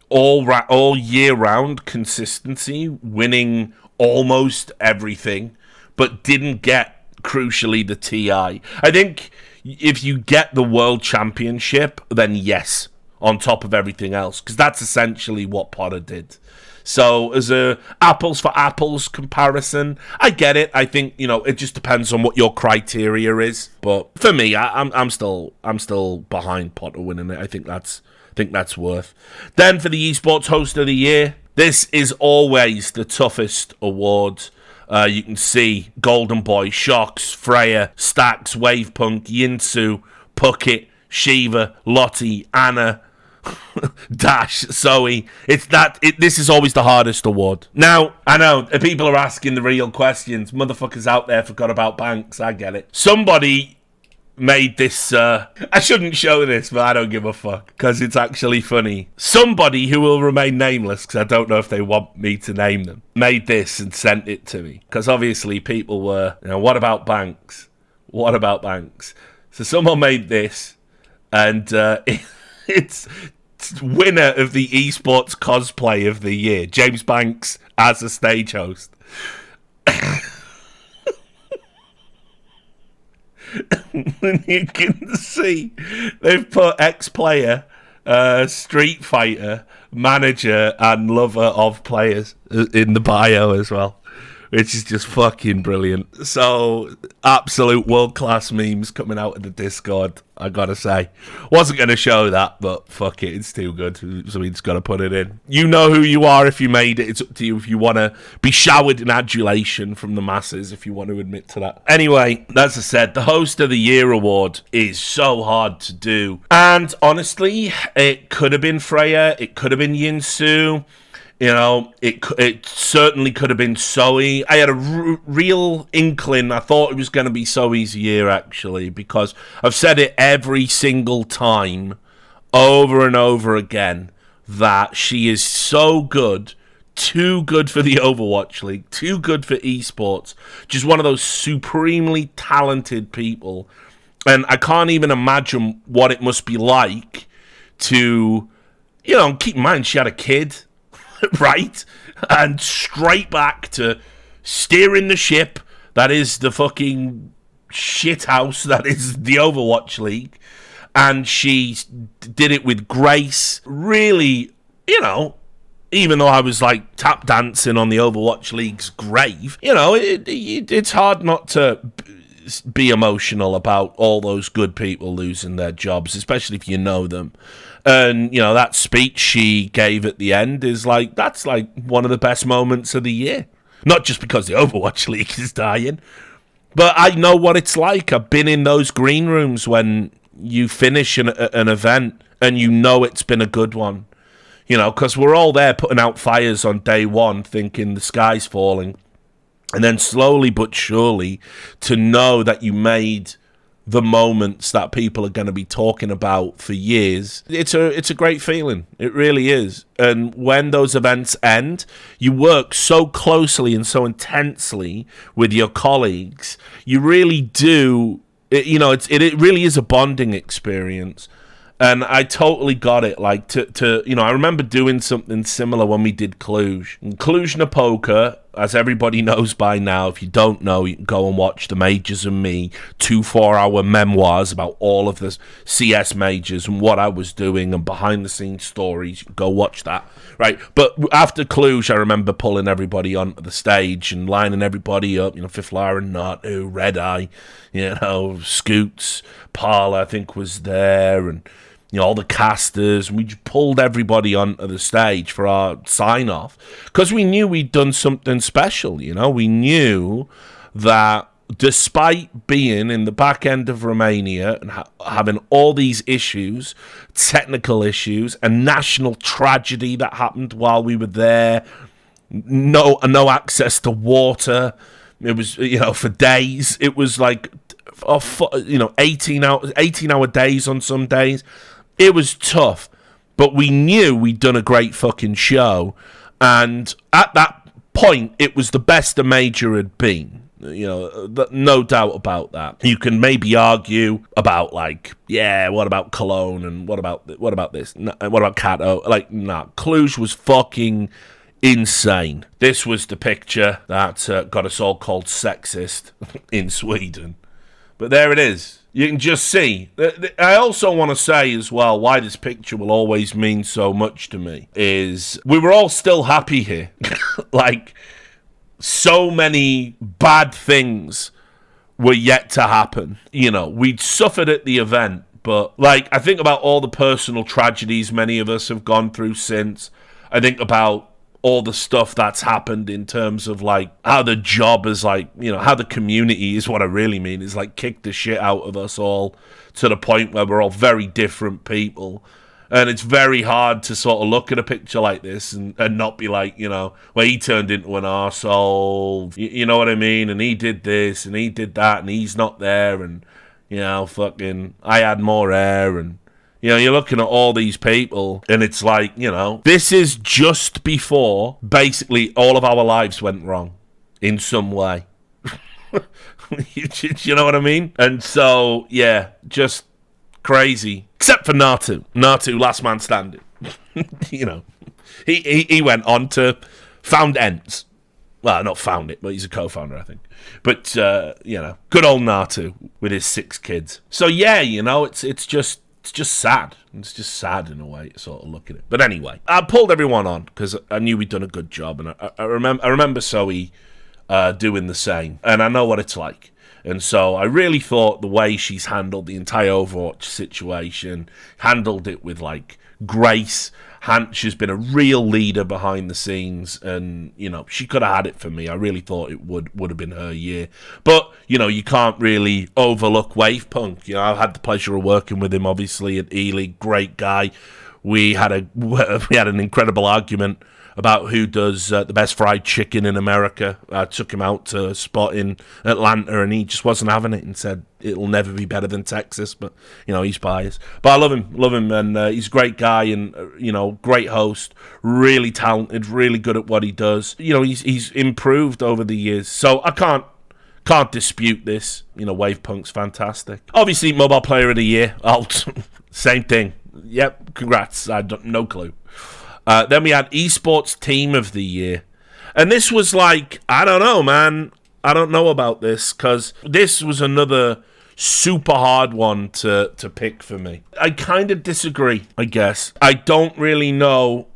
Speaker 1: all year round consistency, winning almost everything, but didn't get, crucially, the TI. I think if you get the World Championship, then yes, on top of everything else, because that's essentially what Potter did. So as a apples for apples comparison, I get it. I think, you know, it just depends on what your criteria is. But for me, I'm still behind Potter winning it. I think that's worth. Then for the Esports Host of the Year, this is always the toughest award. You can see Golden Boy, Shocks, Freya, Stax, Wavepunk, Yinsu, Puckett, Shiva, Lottie, Anna, Dash, Zoe. This is always the hardest award. Now, I know people are asking the real questions. Motherfuckers out there forgot about Banks. I get it. Somebody made this, I shouldn't show this, but I don't give a fuck, because it's actually funny. Somebody who will remain nameless, because I don't know if they want me to name them, made this and sent it to me, because obviously people were, you know, what about Banks? What about Banks? So someone made this, and it's winner of the Esports Cosplay of the Year, James Banks as a stage host. And you can see they've put ex-player, Street Fighter, manager, and lover of players in the bio as well, which is just fucking brilliant. So, absolute world-class memes coming out of the Discord, I gotta say. Wasn't gonna show that, but fuck it, it's too good, so we just gotta put it in. You know who you are if you made it. It's up to you if you want to be showered in adulation from the masses, if you want to admit to that. Anyway, as I said, the Host of the Year award is so hard to do. And honestly, it could have been Freya, it could have been Yinsu. You know, it certainly could have been Zoe. I had a real inkling. I thought it was going to be Zoe's year, actually, because I've said it every single time over and over again that she is so good, too good for the Overwatch League, too good for esports, just one of those supremely talented people. And I can't even imagine what it must be like to, keep in mind she had a kid, right? And straight back to steering the ship that is the fucking shithouse that is the Overwatch League. And she did it with grace. Really, even though I was like tap dancing on the Overwatch League's grave, it's hard not to be emotional about all those good people losing their jobs, especially if you know them. And, that speech she gave at the end is like, that's like one of the best moments of the year. Not just because the Overwatch League is dying, but I know what it's like. I've been in those green rooms when you finish an event and it's been a good one. Because we're all there putting out fires on day one thinking the sky's falling. And then slowly but surely to know that you made the moments that people are going to be talking about for years, it's a great feeling. It really is. And when those events end, you work so closely and so intensely with your colleagues. You really do. It really is a bonding experience. And I totally got it. Like, I remember doing something similar when we did Cluj. And Cluj-Napoca, as everybody knows by now, if you don't know, you can go and watch The Majors and Me, 2 4-hour memoirs about all of the CS majors and what I was doing and behind-the-scenes stories. You can go watch that, right? But after Cluj, I remember pulling everybody onto the stage and lining everybody up, Fiflar and Natu, Red Eye, Scoots, Parla, I think, was there, and all the casters, and we just pulled everybody onto the stage for our sign-off because we knew we'd done something special. We knew that despite being in the back end of Romania and having all these issues, technical issues, and national tragedy that happened while we were there, no access to water. It was, for days. It was like, 18-hour days on some days. It was tough, but we knew we'd done a great fucking show, and at that point, it was the best a major had been. No doubt about that. You can maybe argue about what about Cologne and what about this? What about Kato? Cluj was fucking insane. This was the picture that got us all called sexist in Sweden. But there it is. You can just see. I also want to say as well why this picture will always mean so much to me is we were all still happy here. So many bad things were yet to happen. We'd suffered at the event, but I think about all the personal tragedies many of us have gone through since. I think about all the stuff that's happened in terms of how the job is how the community is what I really mean is kicked the shit out of us all to the point where we're all very different people. And it's very hard to sort of look at a picture like this and not be well, he turned into an arsehole, you know what I mean? And he did this and he did that and he's not there and, fucking, I had more air and, you're looking at all these people, and it's this is just before basically all of our lives went wrong in some way. You know what I mean? And so, yeah, just crazy. Except for Natu. Natu, last man standing. He went on to found Ents. Well, not found it, but he's a co-founder, I think. But, good old Natu with his 6 kids. So, yeah, it's just sad. It's just sad in a way to sort of look at it. But anyway, I pulled everyone on because I knew we'd done a good job, and I remember Zoe doing the same, and I know what it's like. And so I really thought the way she's handled the entire Overwatch situation, handled it with grace. She's been a real leader behind the scenes, and she could have had it for me. I really thought it would have been her year. But you can't really overlook Wavepunk. I've had the pleasure of working with him, obviously at E-League. Great guy. We had an incredible argument about who does the best fried chicken in America. I took him out to a spot in Atlanta, and he just wasn't having it and said it'll never be better than Texas. But, he's biased. But I love him, and he's a great guy and, great host, really talented, really good at what he does. He's improved over the years. So I can't dispute this. Wave Punk's fantastic. Obviously, Mobile Player of the Year. Same thing. Yep, congrats. No clue. Then we had Esports Team of the Year. And this was like, I don't know, man. I don't know about this, because this was another super hard one to pick for me. I kind of disagree, I guess. I don't really know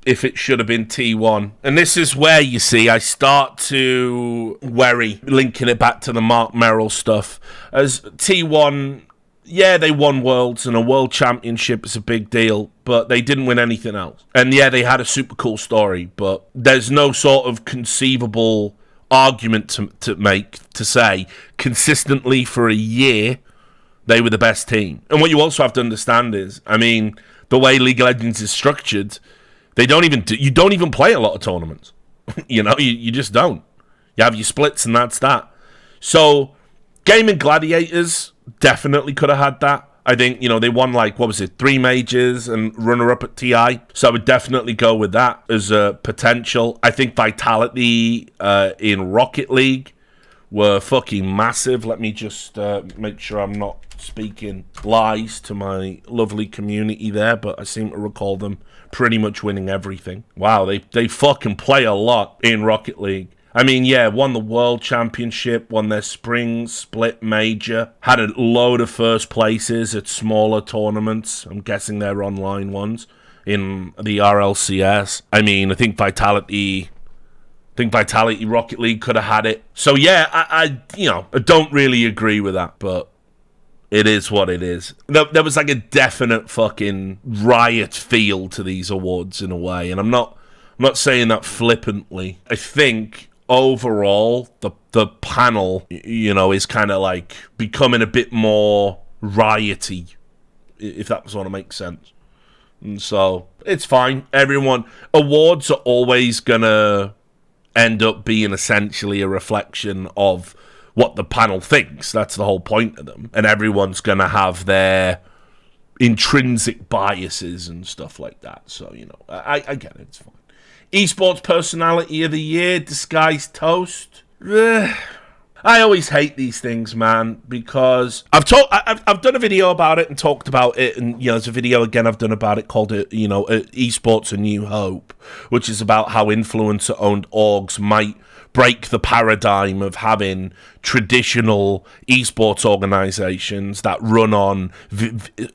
Speaker 1: if it should have been T1. And this is where, you see, I start to worry, linking it back to the Mark Merrill stuff. As T1... yeah, they won Worlds, and a World Championship is a big deal, but they didn't win anything else. And yeah, they had a super cool story, but there's no sort of conceivable argument to make to say consistently for a year they were the best team. And what you also have to understand is, the way League of Legends is structured, you don't even play a lot of tournaments. You just don't. You have your splits, and that's that. So, Gaming Gladiators definitely could have had that. I think, they won 3 majors and runner-up at TI. So I would definitely go with that as a potential. I think Vitality in Rocket League were fucking massive. Let me just make sure I'm not speaking lies to my lovely community there, but I seem to recall them pretty much winning everything. Wow, they fucking play a lot in Rocket League. Won the World Championship, won their Spring Split Major, had a load of first places at smaller tournaments. I'm guessing they're online ones in the RLCS. I think Vitality Rocket League could have had it. So yeah, I don't really agree with that, but it is what it is. There was a definite fucking riot feel to these awards in a way, and I'm not saying that flippantly. I think overall, the panel, is kind of becoming a bit more rioty, if that sort of makes sense. And so, it's fine. Awards are always gonna end up being essentially a reflection of what the panel thinks. That's the whole point of them. And everyone's gonna have their intrinsic biases and stuff like that. So, I get it. It's fine. Esports Personality of the Year, Disguised Toast. I always hate these things, man, because I've done a video about it and talked about it, and there's a video again I've done about it called Esports A New Hope, which is about how influencer-owned orgs might break the paradigm of having traditional esports organizations that run on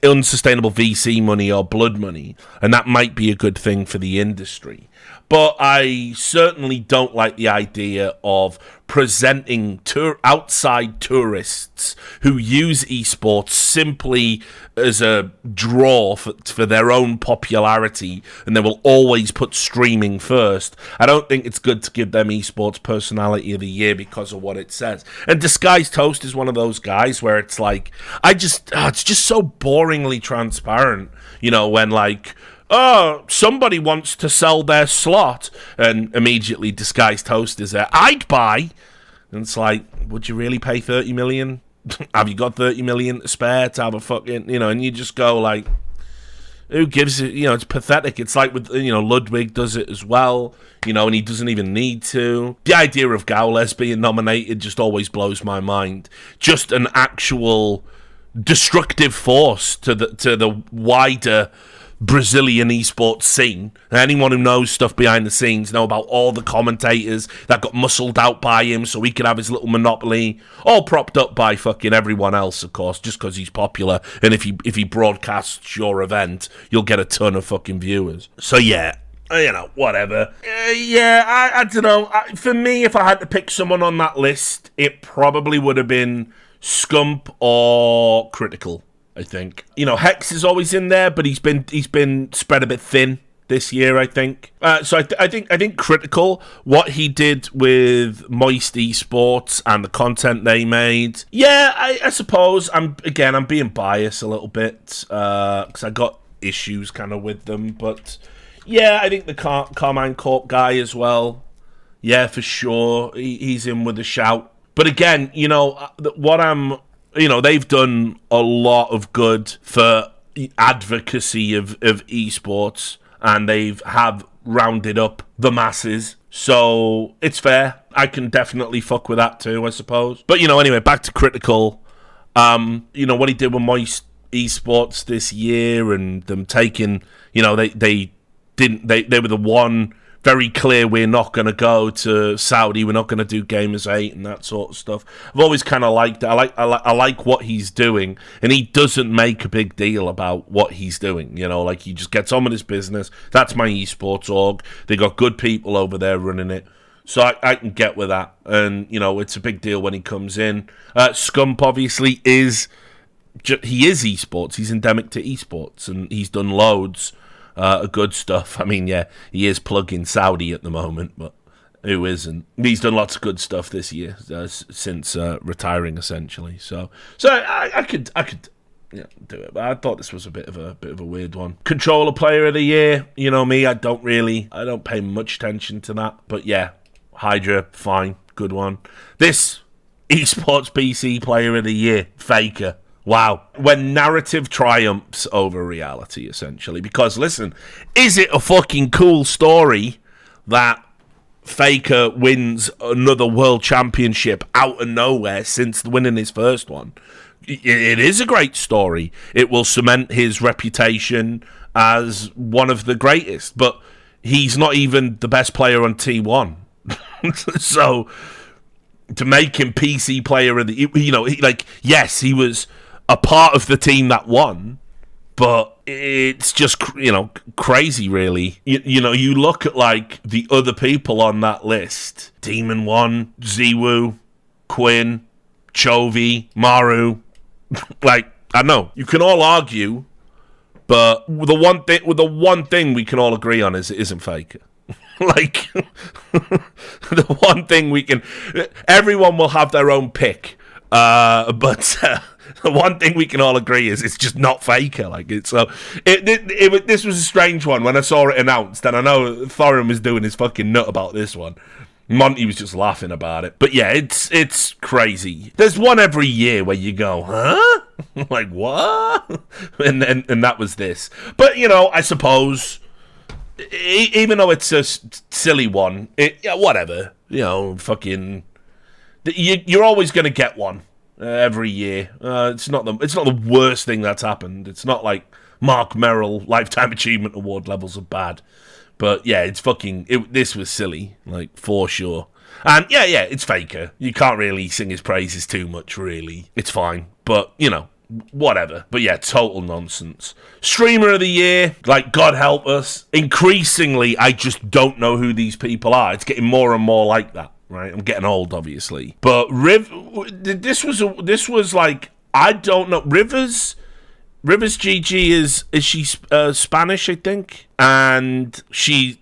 Speaker 1: unsustainable VC money or blood money, and that might be a good thing for the industry. But I certainly don't like the idea of presenting outside tourists who use esports simply as a draw for their own popularity, and they will always put streaming first. I don't think it's good to give them Esports Personality of the Year because of what it says. And Disguised Toast is one of those guys where it's it's just so boringly transparent, when somebody wants to sell their slot, and immediately Disguised Toast is there. I'd buy. And it's would you really pay 30 million? Have you got 30 million to spare to have a fucking, and you just go who gives it? It's pathetic. It's with, Ludwig does it as well, and he doesn't even need to. The idea of Gaules being nominated just always blows my mind. Just an actual destructive force to the wider Brazilian esports scene. Anyone who knows stuff behind the scenes know about all the commentators that got muscled out by him so he could have his little monopoly, all propped up by fucking everyone else, of course, just because he's popular. And if he broadcasts your event, you'll get a ton of fucking viewers. So yeah, whatever. I don't know. For me, if I had to pick someone on that list, it probably would have been Scump or Critical. I think Hex is always in there, but he's been spread a bit thin this year, I think. So I think Critical, what he did with Moist Esports and the content they made. Yeah, I suppose I'm being biased a little bit because I got issues kind of with them, but Yeah, I think the Carmine Corp guy as well. Yeah, for sure. He's in with a shout. But again, they've done a lot of good for advocacy of esports, and have rounded up the masses. So it's fair. I can definitely fuck with that too, I suppose. But, anyway, back to Critical. What he did with Moist Esports this year, and them taking, they were the one very clear, we're not going to go to Saudi, we're not going to do Gamers 8 and that sort of stuff. I've always kind of liked it. I like what he's doing, and he doesn't make a big deal about what he's doing. He just gets on with his business. That's my esports org. They got good people over there running it. So I can get with that. And, it's a big deal when he comes in. Scump, obviously, he is esports. He's endemic to esports, and he's done loads good stuff. I mean, yeah, he is plugging Saudi at the moment, but who isn't? He's done lots of good stuff this year since retiring, essentially. So I could do it. But I thought this was a bit of a weird one. Controller Player of the Year. You know me, I don't pay much attention to that. But yeah, Hydra, fine, good one. This Esports PC Player of the Year, Faker. Wow. When narrative triumphs over reality, essentially. Because, listen, is it a fucking cool story that Faker wins another world championship out of nowhere since winning his first one? It is a great story. It will cement his reputation as one of the greatest. But he's not even the best player on T1. So, to make him PC Player of the... yes, he was a part of the team that won, but it's just, crazy, really. You look at, the other people on that list. Demon One, Ziwu, Quinn, Chovy, Maru. I know, you can all argue, but the one thing we can all agree on is it isn't Faker. The one thing we can... Everyone will have their own pick, but... the one thing we can all agree is it's just not Faker. This was a strange one when I saw it announced, and I know Thorin was doing his fucking nut about this one. Monty was just laughing about it. But yeah, it's crazy. There's one every year where you go, huh? What? And that was this. But, I suppose, even though it's a silly one, whatever. Fucking... You're always going to get one. Every year. It's not the worst thing that's happened. It's not like Mark Merrill Lifetime Achievement Award levels of bad. But yeah, this was silly, for sure. And yeah, it's Faker. You can't really sing his praises too much, really. It's fine. But, whatever. But yeah, total nonsense. Streamer of the Year, God help us. Increasingly, I just don't know who these people are. It's getting more and more like that. Right, I'm getting old, obviously. But this was I don't know. Rivers GG is she Spanish, I think, and is she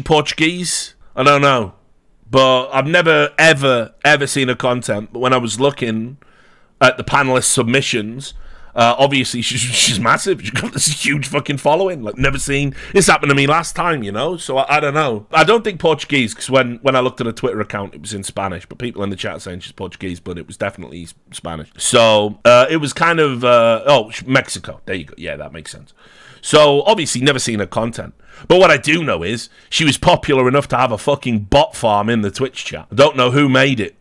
Speaker 1: Portuguese? I don't know, but I've never ever seen her content. But when I was looking at the panelist submissions, obviously she's massive. She's got this huge fucking following. Never seen this happen to me last time, So I don't know. I don't think Portuguese, because when I looked at her Twitter account, it was in Spanish. But people in the chat saying she's Portuguese, but it was definitely Spanish. So it was kind of Mexico. There you go. Yeah, that makes sense. So obviously never seen her content. But what I do know is she was popular enough to have a fucking bot farm in the Twitch chat. I don't know who made it,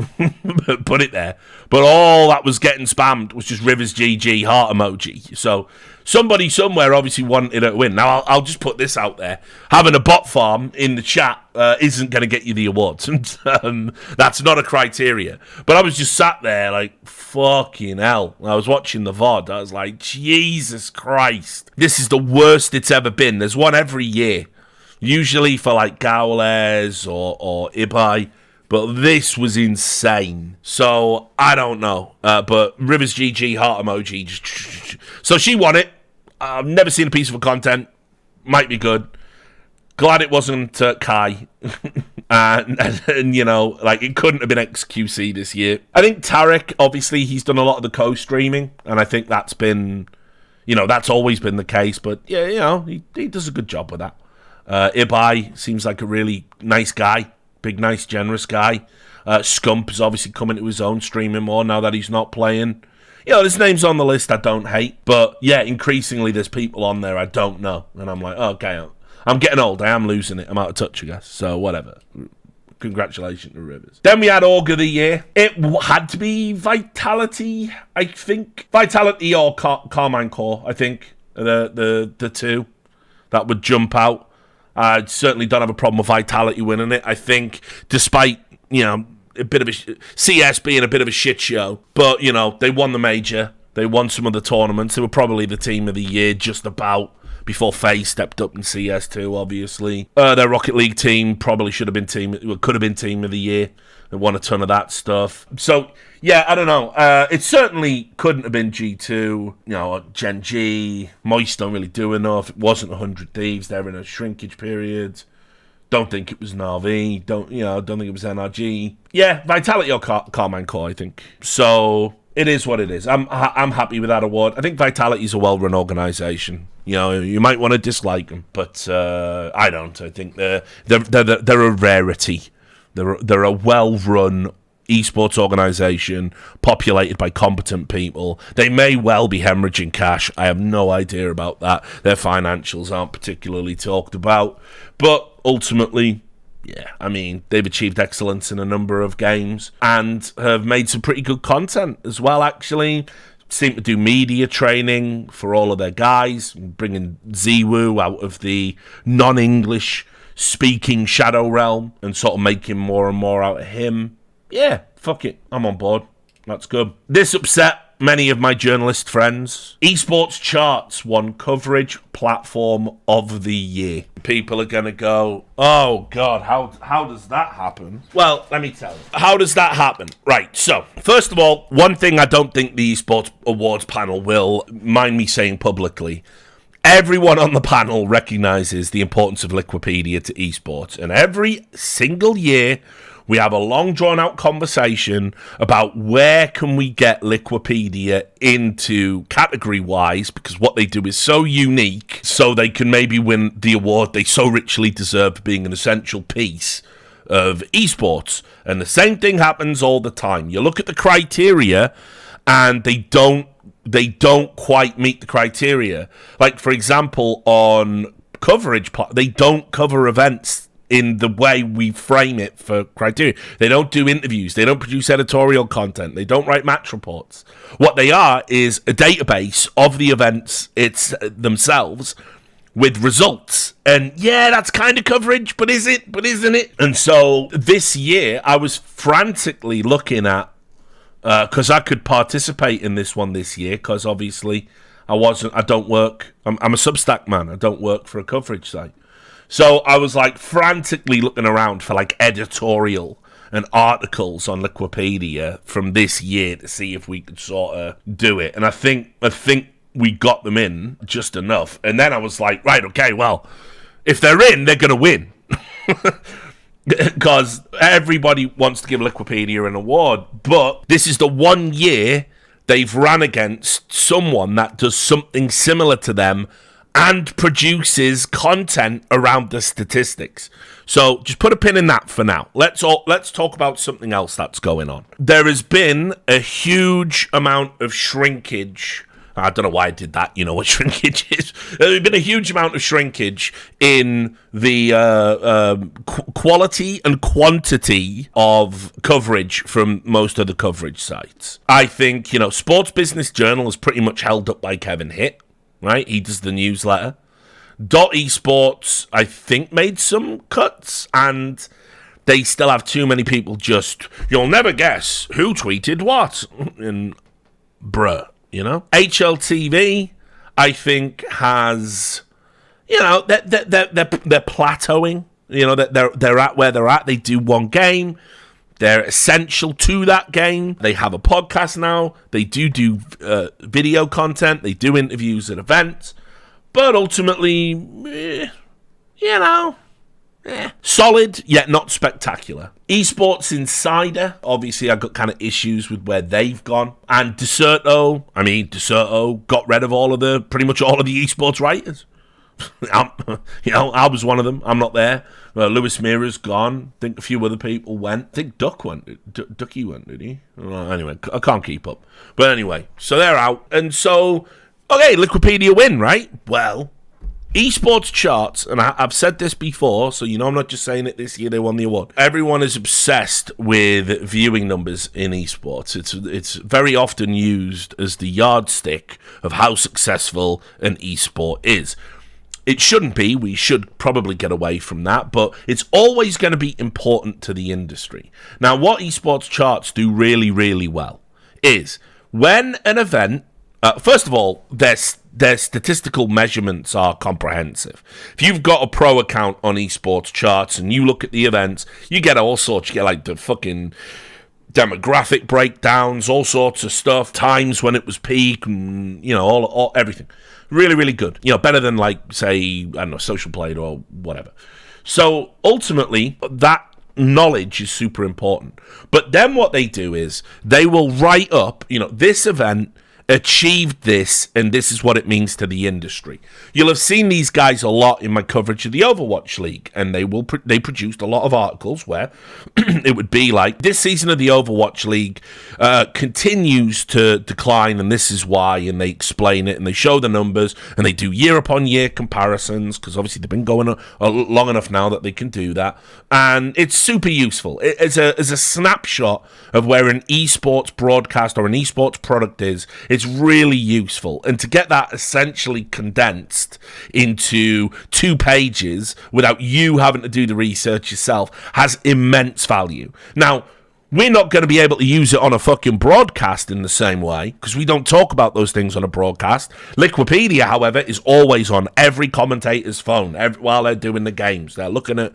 Speaker 1: put it there. But all that was getting spammed was just Rivers GG heart emoji. So somebody somewhere obviously wanted her to win. Now, I'll just put this out there. Having a bot farm in the chat isn't going to get you the awards. That's not a criteria. But I was just sat there fucking hell. I was watching the VOD. I was like, Jesus Christ. This is the worst it's ever been. There's one every year. Usually for Gaules or Ibai. But this was insane. So, I don't know. But Rivers GG heart emoji. So she won it. I've never seen a piece of her content. Might be good. Glad it wasn't Kai. and it couldn't have been XQC this year. I think Tarek, obviously, he's done a lot of the co-streaming. And I think that's been, that's always been the case. But, yeah, he does a good job with that. Ibai seems like a really nice guy. Big, nice, generous guy. Scump is obviously coming to his own, streaming more now that he's not playing. His name's on the list I don't hate. But, yeah, increasingly there's people on there I don't know. And I'm like, okay, I'm getting old. I am losing it. I'm out of touch, I guess. So, whatever. Congratulations to Rivers. Then we had Org of the Year. It had to be Vitality, I think. Vitality or Carmine Core, I think. The two that would jump out. I certainly don't have a problem with Vitality winning it. I think, despite, a bit of CS being a bit of a shit show, but, they won the major. They won some of the tournaments. They were probably the team of the year just about before FaZe stepped up in CS2, obviously. Their Rocket League team probably could have been team of the year. They won a ton of that stuff. So, yeah, I don't know. It certainly couldn't have been G2, Gen G. Moist don't really do enough. It wasn't 100 Thieves. They're in a shrinkage period. Don't think it was Na'Vi. Don't think it was NRG. Yeah, Vitality or Carmine Core, I think. So it is what it is. I'm happy with that award. I think Vitality's a well-run organisation. You might want to dislike them, but I don't. I think they're a rarity. They're a well-run esports organisation populated by competent people. They may well be hemorrhaging cash. I have no idea about that. Their financials aren't particularly talked about. But ultimately, yeah, I mean, they've achieved excellence in a number of games and have made some pretty good content as well, actually. Seem to do media training for all of their guys, bringing Ziwu out of the non-English speaking Shadow Realm and sort of making more and more out of him. Yeah, fuck it. I'm on board. That's good. This upset many of my journalist friends. Esports Charts won Coverage Platform of the Year. People are going to go, oh, God, how does that happen? Well, let me tell you. How does that happen? Right, so, first of all, one thing I don't think the Esports Awards panel will mind me saying publicly. Everyone on the panel recognises the importance of Liquipedia to esports. And every single year, we have a long, drawn-out conversation about where can we get Liquipedia into category-wise, because what they do is so unique, so they can maybe win the award they so richly deserve for being an essential piece of esports. And the same thing happens all the time. You look at the criteria, and they don't quite meet the criteria. Like, for example, on coverage, they don't cover events in the way we frame it for criteria. They don't do interviews. They don't produce editorial content. They don't write match reports. What they are is a database of the events themselves with results. And yeah, that's kind of coverage, but is it? But isn't it? And so this year, I was frantically looking at, because I could participate in this one this year, because obviously I'm a Substack man. I don't work for a coverage site. So I was like frantically looking around for like editorial and articles on Liquipedia from this year to see if we could sort of do it. And I think we got them in just enough. And then I was like, right, okay, well, if they're in, they're going to win. Because everybody wants to give Liquipedia an award. But this is the 1 year they've ran against someone that does something similar to them and produces content around the statistics. So just put a pin in that for now. Let's talk about something else that's going on. There has been a huge amount of shrinkage. I don't know why I did that. You know what shrinkage is. There's been a huge amount of shrinkage in the quality and quantity of coverage from most of the coverage sites. I think, Sports Business Journal is pretty much held up by Kevin Hitt. Right, he does the newsletter. Esports, I think, made some cuts, and they still have too many people you'll never guess who tweeted what. And bruh, HLTV, I think, has, they're plateauing. They're at where they're at. They do one game. They're essential to that game. They have a podcast now. They do video content. They do interviews at events. But ultimately, solid, yet not spectacular. Esports Insider, obviously I've got kind of issues with where they've gone. And Deserto got rid of pretty much all of the esports writers. I was one of them. I'm not there. Lewis Mira's gone. I think a few other people went. I think Ducky went, did he? Anyway, I can't keep up. But anyway, so they're out. And so, okay, Liquipedia win, right? Well, esports charts, and I've said this before, so I'm not just saying it this year they won the award. Everyone is obsessed with viewing numbers in esports. It's very often used as the yardstick of how successful an esport is. It shouldn't be. We should probably get away from that, but it's always going to be important to the industry. Now, what esports charts do really, really well is when an event, first of all, their statistical measurements are comprehensive. If you've got a pro account on esports charts and you look at the events, you get all sorts. You get like the fucking demographic breakdowns, all sorts of stuff, times when it was peak, and, all everything. Really, really good. Better than, like, say, I don't know, Social Blade or whatever. So, ultimately, that knowledge is super important. But then what they do is they will write up, this event achieved this, and this is what it means to the industry. You'll have seen these guys a lot in my coverage of the Overwatch League, and they produced a lot of articles where it would be like, this season of the Overwatch League continues to decline, and this is why, and they explain it, and they show the numbers, and they do year-upon-year comparisons, because obviously they've been going long enough now that they can do that, and it's super useful. As a snapshot of where an esports broadcast or an esports product is, it's really useful. And to get that essentially condensed into 2 pages without you having to do the research yourself has immense value. Now, we're not going to be able to use it on a fucking broadcast in the same way, because we don't talk about those things on a broadcast. Liquipedia, however, is always on every commentator's phone while they're doing the games. They're looking at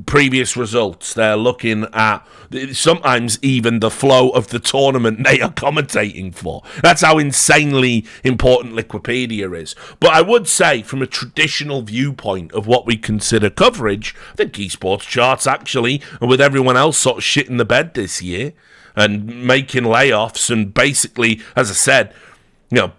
Speaker 1: previous results. They're looking at sometimes even the flow of the tournament they are commentating for. That's how insanely important Liquipedia is. But I would say, from a traditional viewpoint of what we consider coverage, I think esports charts actually, and with everyone else sort of shitting the bed this year and making layoffs and basically, as I said,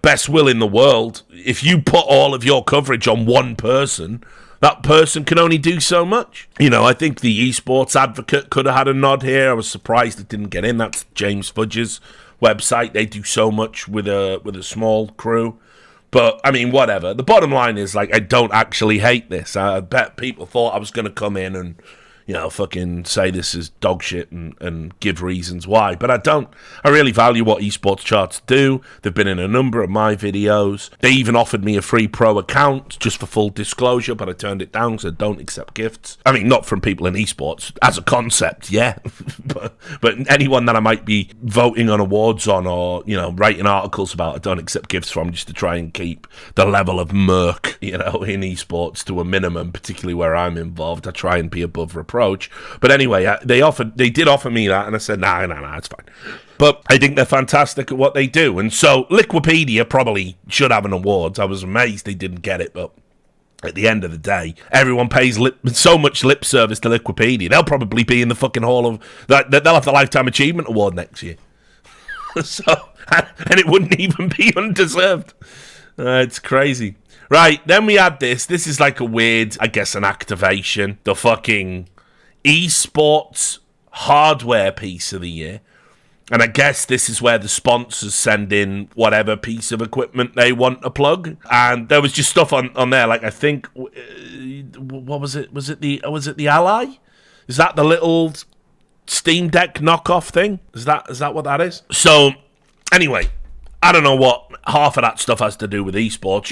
Speaker 1: best will in the world. If you put all of your coverage on one person, that person can only do so much. I think the Esports Advocate could have had a nod here. I was surprised it didn't get in. That's James Fudge's website. They do so much with a small crew. But, I mean, whatever. The bottom line is, like, I don't actually hate this. I bet people thought I was going to come in and fucking say this is dog shit and give reasons why. But I don't. I really value what esports charts do. They've been in a number of my videos. They even offered me a free pro account just for full disclosure, but I turned it down, so I don't accept gifts. I mean, not from people in esports. As a concept, yeah. but anyone that I might be voting on awards on or, writing articles about, I don't accept gifts from, just to try and keep the level of murk, in esports to a minimum, particularly where I'm involved. I try and be above reproach. But anyway, they did offer me that, and I said, nah, it's fine. But I think they're fantastic at what they do. And so Liquipedia probably should have an award. I was amazed they didn't get it, but at the end of the day, everyone pays so much lip service to Liquipedia. They'll probably be in the fucking hall of... They'll have the Lifetime Achievement Award next year. And it wouldn't even be undeserved. It's crazy. Right, then we had this. This is like a weird, I guess, an activation. The fucking esports hardware piece of the year. And I guess this is where the sponsors send in whatever piece of equipment they want to plug. And there was just stuff on there, like I think, what was it? Was it the Ally? Is that the little Steam Deck knockoff thing? Is that what that is? So, anyway, I don't know what half of that stuff has to do with esports.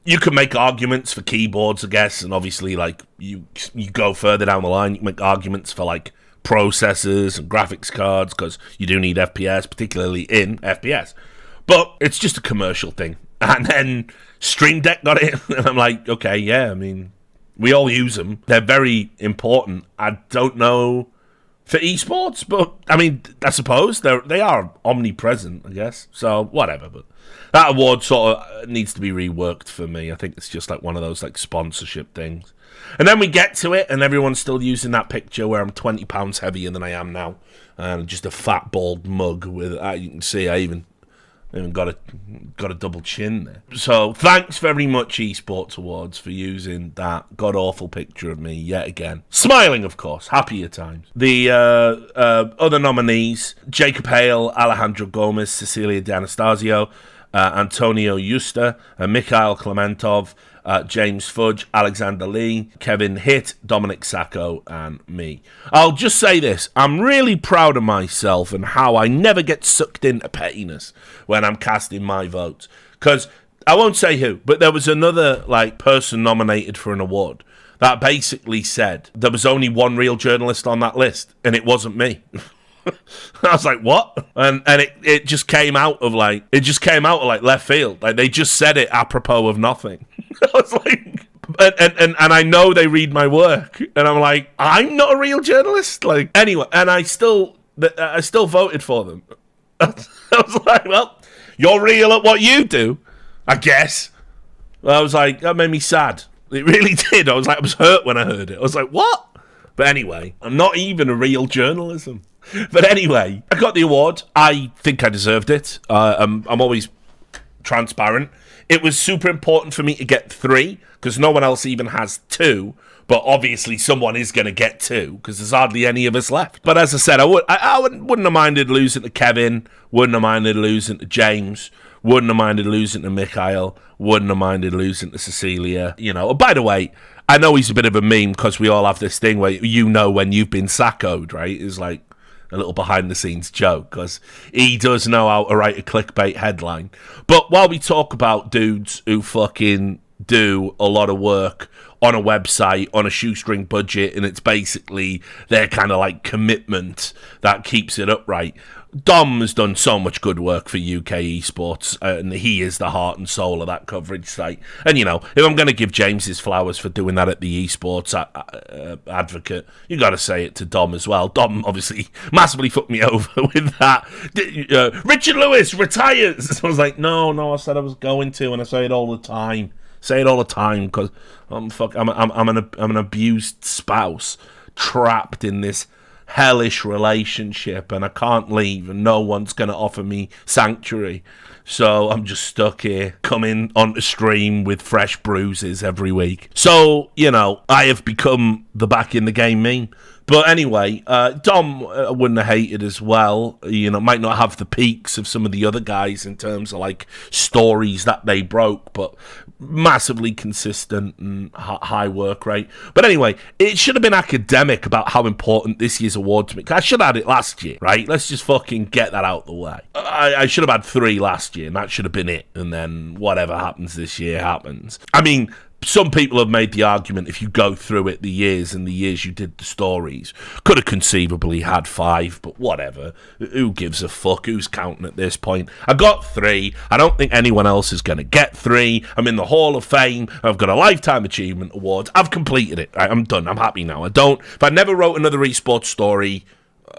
Speaker 1: You can make arguments for keyboards, I guess, and obviously, like, you go further down the line, you can make arguments for, like, processors and graphics cards, because you do need FPS, particularly in FPS. But it's just a commercial thing. And then Stream Deck got it, and I'm like, okay, yeah, I mean, we all use them. They're very important. I don't know for esports, but, I mean, I suppose they are omnipresent, I guess. So, whatever, but that award sort of needs to be reworked for me. I think it's just like one of those like sponsorship things. And then we get to it, and everyone's still using that picture where I'm 20 pounds heavier than I am now, and just a fat bald mug with. You can see I Even got a double chin there. So thanks very much, Esports Awards, for using that god-awful picture of me yet again. Smiling, of course. Happier times. The other nominees, Jacob Hale, Alejandro Gomez, Cecilia D'Anastasio, Antonio Justa, Mikhail Klementov, James Fudge, Alexander Lee, Kevin Hitt, Dominic Sacco, and me. I'll just say this. I'm really proud of myself and how I never get sucked into pettiness when I'm casting my votes. Because I won't say who, but there was another person nominated for an award that basically said there was only one real journalist on that list, and it wasn't me. I was like, what? And it just came out of left field. Like, they just said it apropos of nothing. I was like, and I know they read my work, and I'm like, I'm not a real journalist. Like, anyway, and I still voted for them. I was like, well, you're real at what you do, I guess. I was like, that made me sad. It really did. I was hurt when I heard it. I was like, what? But anyway, I'm not even a real journalism. But anyway, I got the award. I think I deserved it. I'm always transparent. It was super important for me to get 3, because no one else even has 2. But obviously someone is going to get 2, because there's hardly any of us left. But as I said, I wouldn't have minded losing to Kevin. Wouldn't have minded losing to James. Wouldn't have minded losing to Mikhail. Wouldn't have minded losing to Cecilia. You know, by the way, I know he's a bit of a meme, because we all have this thing where when you've been saccoed, right? It's like a little behind-the-scenes joke, because he does know how to write a clickbait headline. But while we talk about dudes who fucking do a lot of work on a website, on a shoestring budget, and it's basically their kind of commitment that keeps it upright, Dom has done so much good work for UK esports, and he is the heart and soul of that coverage site. And, if I'm going to give James his flowers for doing that at the Esports Advocate, you got to say it to Dom as well. Dom obviously massively fucked me over with that. Richard Lewis retires. I was like, no, I said I was going to, and I say it all the time. Because I'm an abused spouse trapped in this hellish relationship, and I can't leave, and no one's going to offer me sanctuary. So I'm just stuck here, coming onto stream with fresh bruises every week. So, I have become the back in the game meme. But anyway, Dom wouldn't have hated as well. Might not have the peaks of some of the other guys in terms of stories that they broke, but massively consistent and high work rate. But anyway, it should have been academic about how important this year's award to me. I should have had it last year, right? Let's just fucking get that out the way. I should have had 3 last year, and that should have been it. And then whatever happens this year happens. I mean, some people have made the argument, if you go through it, the years you did the stories, could have conceivably had 5, but whatever. Who gives a fuck? Who's counting at this point? I got 3. I don't think anyone else is going to get 3. I'm in the Hall of Fame. I've got a Lifetime Achievement Award. I've completed it. I'm done. I'm happy now. If I never wrote another esports story,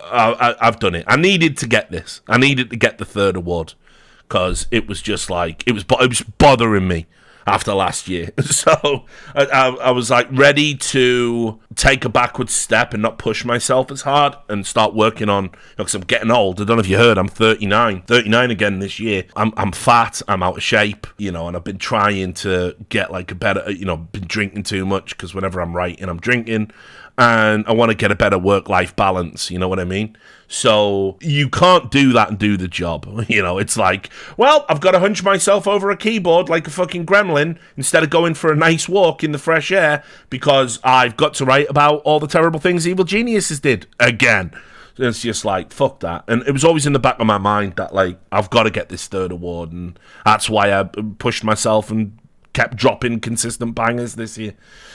Speaker 1: I've done it. I needed to get this. I needed to get the 3rd award, because it was just it was bothering me after last year. So I was ready to take a backward step and not push myself as hard and start working on, because I'm getting old. I don't know if you heard, I'm 39 again this year. I'm fat, I'm out of shape, and I've been trying to get a better, been drinking too much, because whenever I'm writing, I'm drinking, and I want to get a better work-life balance, you know what I mean? So you can't do that and do the job. It's well, I've got to hunch myself over a keyboard like a fucking gremlin instead of going for a nice walk in the fresh air, because I've got to write about all the terrible things Evil Geniuses did again. It's just fuck that. And it was always in the back of my mind that I've got to get this 3rd award, and that's why I pushed myself and kept dropping consistent bangers this year.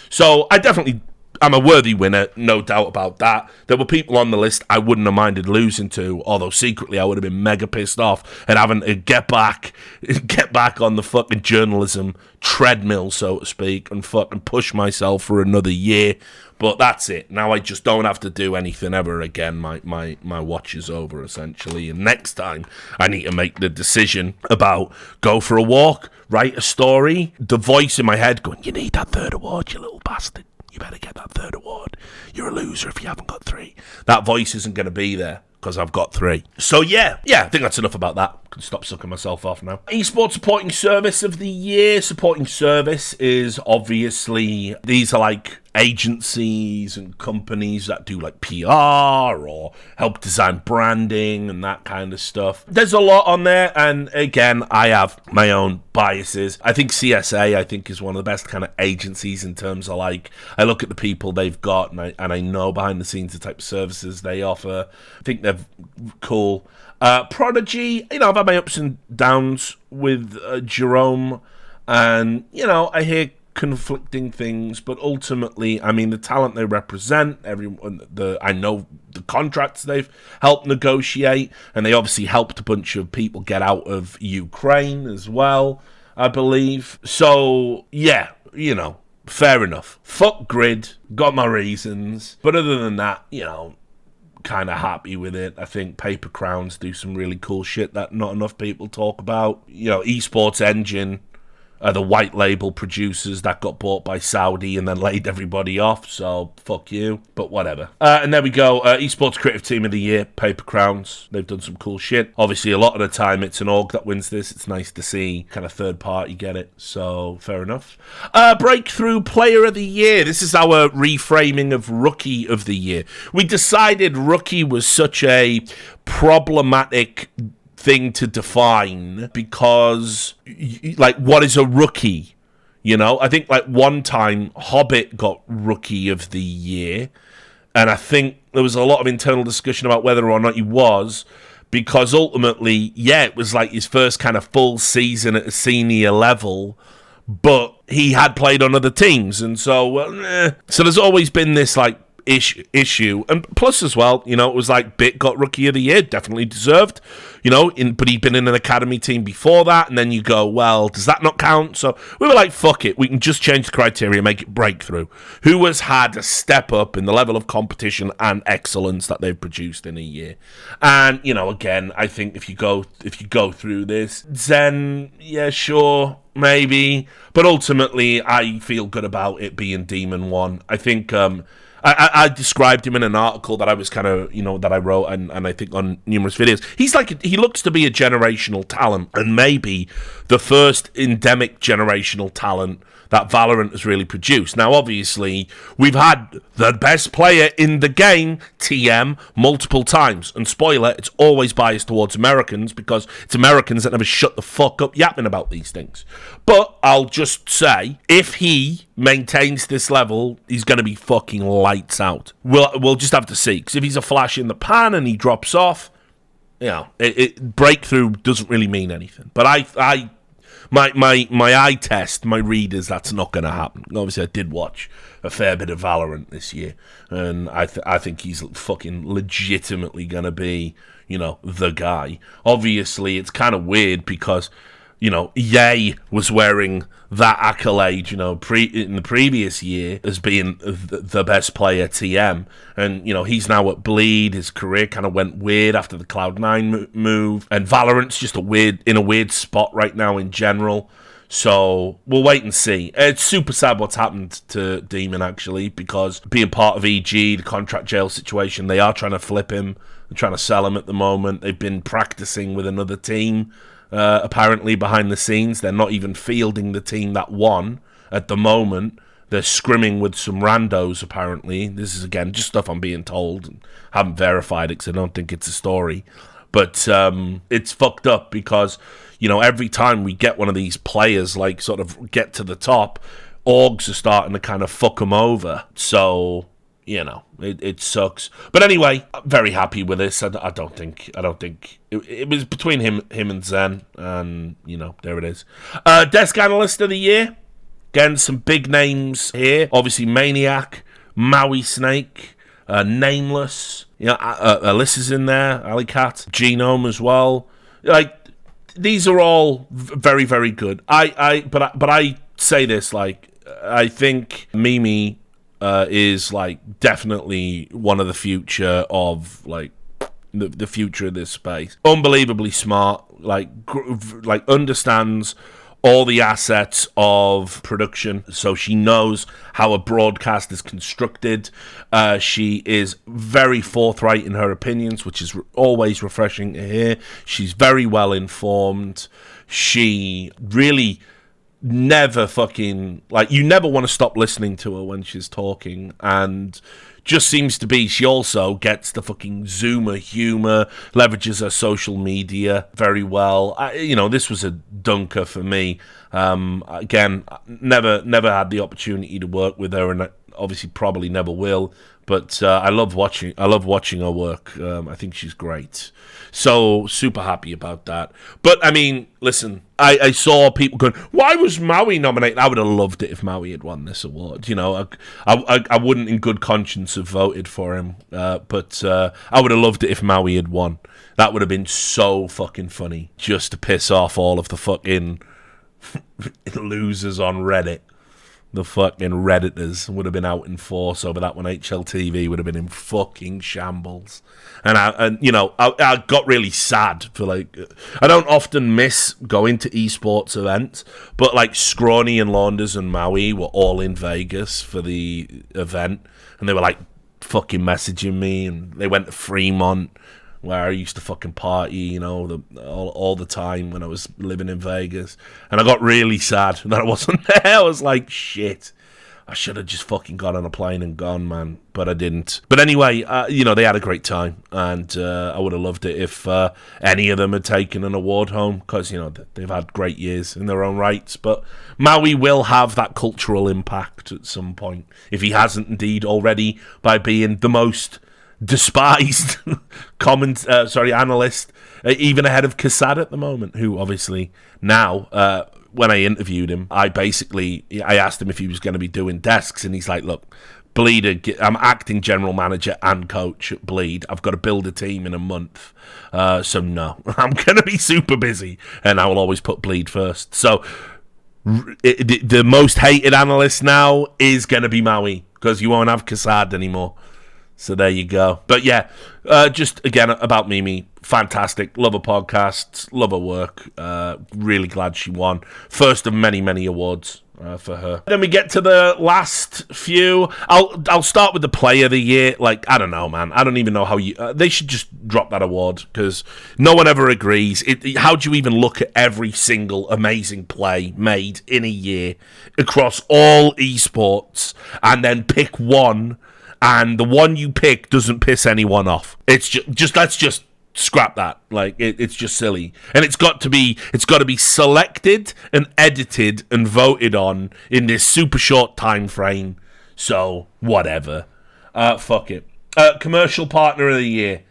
Speaker 1: So I'm a worthy winner, no doubt about that. There were people on the list I wouldn't have minded losing to, although secretly I would have been mega pissed off and having to get back on the fucking journalism treadmill, so to speak, and fucking push myself for another year. But that's it. Now I just don't have to do anything ever again. My watch is over, essentially. And next time I need to make the decision about go for a walk, write a story, the voice in my head going, you need that 3rd award, you little bastard. You better get that 3rd award. You're a loser if you haven't got 3. That voice isn't going to be there, because I've got 3. So yeah, I think that's enough about that. can stop sucking myself off now. Esports Supporting Service of the Year. Supporting Service is obviously, these are like agencies and companies that do like PR or help design branding and that kind of stuff. There's a lot on there, and again, I have my own biases. I think CSA, is one of the best kind of agencies in terms of like, I look at the people they've got and I know behind the scenes the type of services they offer. I think they're cool. Prodigy, I've had my ups and downs with Jerome, and I hear conflicting things, but ultimately, the talent they represent, I know the contracts they've helped negotiate, and they obviously helped a bunch of people get out of Ukraine as well, I believe. So yeah, fair enough. Fuck Grid, got my reasons, but other than that, kind of happy with it. I think Paper Crowns do some really cool shit that not enough people talk about. Esports Engine, the white label producers that got bought by Saudi and then laid everybody off, so fuck you, but whatever. And there we go, Esports Creative Team of the Year, Paper Crowns. They've done some cool shit. Obviously, a lot of the time, it's an org that wins this. It's nice to see kind of third party get it, so fair enough. Breakthrough Player of the Year. This is our reframing of Rookie of the Year. We decided Rookie was such a problematic thing to define because, like, what is a rookie? I think like one time Hobbit got Rookie of the Year, and I think there was a lot of internal discussion about whether or not he was, because ultimately, yeah, it was like his first kind of full season at a senior level, but he had played on other teams, and so so there's always been this like issue, and plus as well, it was like Bit got Rookie of the Year, definitely deserved, but he'd been in an academy team before that, and then you go, well, does that not count? So we were like, fuck it, we can just change the criteria, make it Breakthrough. Who has had a step up in the level of competition and excellence that they've produced in a year? And again, I think if you go through this, Zen, yeah, sure, maybe, but ultimately I feel good about it being Demon 1. I think I described him in an article that I was kind of, that I wrote and I think on numerous videos. He looks to be a generational talent, and maybe the first endemic generational talent that Valorant has really produced. Now, obviously, we've had the best player in the game, TM, multiple times. And spoiler, it's always biased towards Americans, because it's Americans that never shut the fuck up yapping about these things. But I'll just say, if he maintains this level, he's going to be fucking lights out. We'll just have to see. Because if he's a flash in the pan and he drops off, Breakthrough doesn't really mean anything. But my eye test, my readers, that's not going to happen. Obviously, I did watch a fair bit of Valorant this year, and I think he's fucking legitimately going to be, the guy. Obviously, it's kind of weird because, Ye was wearing that accolade, in the previous year as being the best player TM. And, he's now at Bleed. His career kind of went weird after the Cloud9 move. And Valorant's just in a weird spot right now in general. So we'll wait and see. It's super sad what's happened to Demon, actually, because being part of EG, the contract jail situation, they are trying to flip him. They're trying to sell him at the moment. They've been practicing with another team. Apparently behind the scenes, they're not even fielding the team that won at the moment. They're scrimming with some randos, apparently. This is, again, just stuff I'm being told. I haven't verified it because I don't think it's a story. But it's fucked up because, every time we get one of these players, like, sort of get to the top, orgs are starting to kind of fuck them over. So, it sucks. But anyway, I'm very happy with this. I don't think it was between him and Zen, and there it is. Desk Analyst of the Year, again, some big names here. Obviously, Maniac, Maui Snake, Nameless. Alyssa's in there, Alicat, Genome as well. Like, these are all very, very good. But I say this, like, I think Mimi is like definitely one of the future of like the future of this space. Unbelievably smart, like understands all the assets of production, so she knows how a broadcast is constructed. She is very forthright in her opinions, which is always refreshing to hear. She's very well informed. She really never fucking, like, you never want to stop listening to her when she's talking, and just seems to be, she also gets the fucking Zoomer humor, leverages her social media very well. This was a dunker for me. Again, never had the opportunity to work with her, and obviously probably never will. But I love watching her work. I think she's great. So super happy about that. But I mean, listen, I saw people going, "Why was Maui nominated?" I would have loved it if Maui had won this award. I wouldn't, in good conscience, have voted for him. But I would have loved it if Maui had won. That would have been so fucking funny, just to piss off all of the fucking losers on Reddit. The fucking Redditors would have been out in force over that one. HLTV would have been in fucking shambles. And I got really sad for, like, I don't often miss going to esports events, but like Scrawny and Launders and Maui were all in Vegas for the event, and they were like fucking messaging me, and they went to Fremont, where I used to fucking party, all the time when I was living in Vegas. And I got really sad that I wasn't there. I was like, shit, I should have just fucking got on a plane and gone, man. But I didn't. But anyway, they had a great time. And I would have loved it if any of them had taken an award home, because, they've had great years in their own rights. But Maui will have that cultural impact at some point, if he hasn't indeed already, by being the most despised analyst, even ahead of Casad at the moment, who obviously now, when I interviewed him, I asked him if he was going to be doing desks, and he's like, look, Bleed, I'm acting general manager and coach at Bleed. I've got to build a team in a month. So no, I'm going to be super busy, and I will always put Bleed first. So the most hated analyst now is going to be Maui, because you won't have Casad anymore. So there you go. But yeah, just again about Mimi, fantastic. Love her podcasts, love her work. Really glad she won. First of many, many awards for her. Then we get to the last few. I'll start with the player of the year. Like, I don't know, man. I don't even know how they should just drop that award, because no one ever agrees. How do you even look at every single amazing play made in a year across all esports and then pick one, and the one you pick doesn't piss anyone off? It's just let's just scrap that. Like, it's just silly, and it's got to be selected and edited and voted on in this super short time frame. So whatever, fuck it. Commercial partner of the year.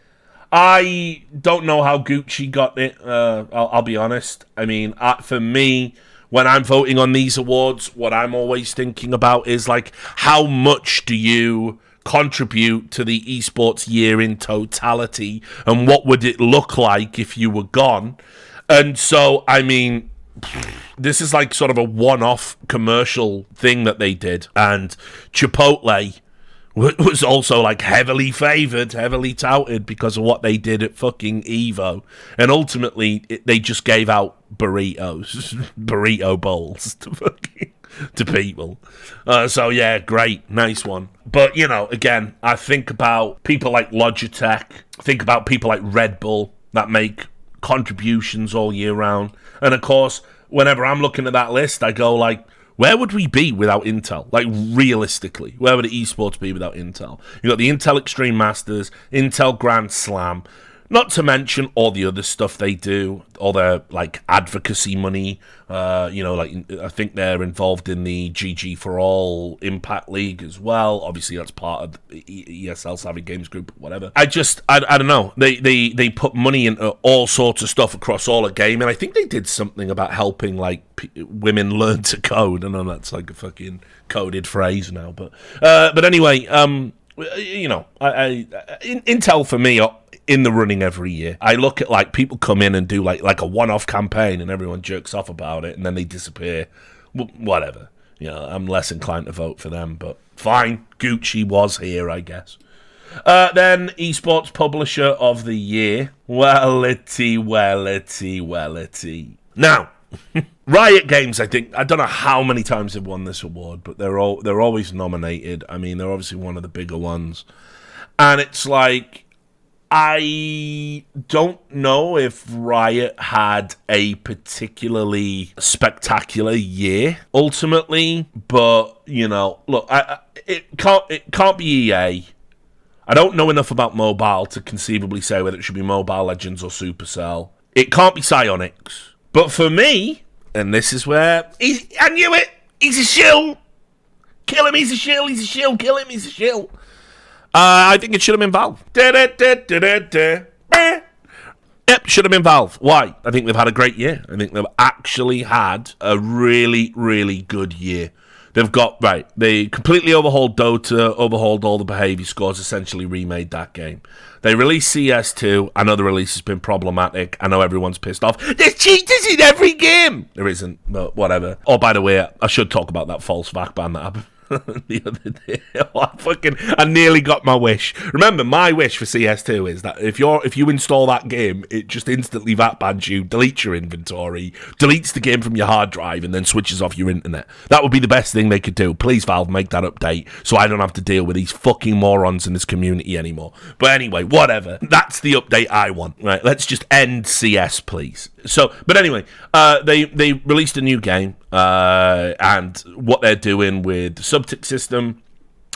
Speaker 1: I don't know how Gucci got it. I'll be honest. I mean, for me, when I'm voting on these awards, what I'm always thinking about is, like, how much do you contribute to the esports year in totality, and what would it look like if you were gone? And so, I mean, this is like sort of a one-off commercial thing that they did, and Chipotle was also like heavily favored, heavily touted because of what they did at fucking Evo, and ultimately they just gave out burrito bowls to people. So yeah, great, nice one. But, again, I think about people like Logitech, think about people like Red Bull that make contributions all year round. And of course, whenever I'm looking at that list, I go like, where would we be without Intel? Like, realistically, where would esports be without Intel? You got the Intel Extreme Masters, Intel Grand Slam, not to mention all the other stuff they do, all their, like, advocacy money. I think they're involved in the GG for All Impact League as well. Obviously, that's part of the ESL Savvy Games Group, whatever. I don't know. They put money into all sorts of stuff across all of gaming. I think they did something about helping, like, women learn to code. I know that's like a fucking coded phrase now, but anyway, Intel for me are in the running every year. I look at, like, people come in and do like a one-off campaign, and everyone jerks off about it, and then they disappear. Whatever. I'm less inclined to vote for them, but fine. Gucci was here, I guess. Then Esports Publisher of the Year. Wellity. Now, Riot Games, I think, I don't know how many times they've won this award, but they're always nominated. I mean, they're obviously one of the bigger ones. And it's like, I don't know if Riot had a particularly spectacular year, ultimately, but, you know, look, it can't be EA. I don't know enough about mobile to conceivably say whether it should be Mobile Legends or Supercell. It can't be Psyonix. But for me, and this is where... I knew it! He's a shill! Kill him, he's a shill, kill him, he's a shill. I think it should have been Valve. Yep, should have been Valve. Why? I think they've had a great year. I think they've actually had a really, really good year. They've got, right, they completely overhauled Dota, overhauled all the behavior scores, essentially remade that game. They released CS2. I know the release has been problematic. I know everyone's pissed off. There's cheaters in every game! There isn't, but whatever. Oh, by the way, I should talk about that false VAC ban that happened the other day. I nearly got my wish. Remember, my wish for CS2 is that if you install that game, it just instantly VAT bans you, deletes your inventory, deletes the game from your hard drive, and then switches off your internet. That would be the best thing they could do. Please, Valve, make that update so I don't have to deal with these fucking morons in this community anymore. But anyway, whatever. That's the update I want. Right? Let's just end CS, please. But anyway, they released a new game, and what they're doing with the subtick system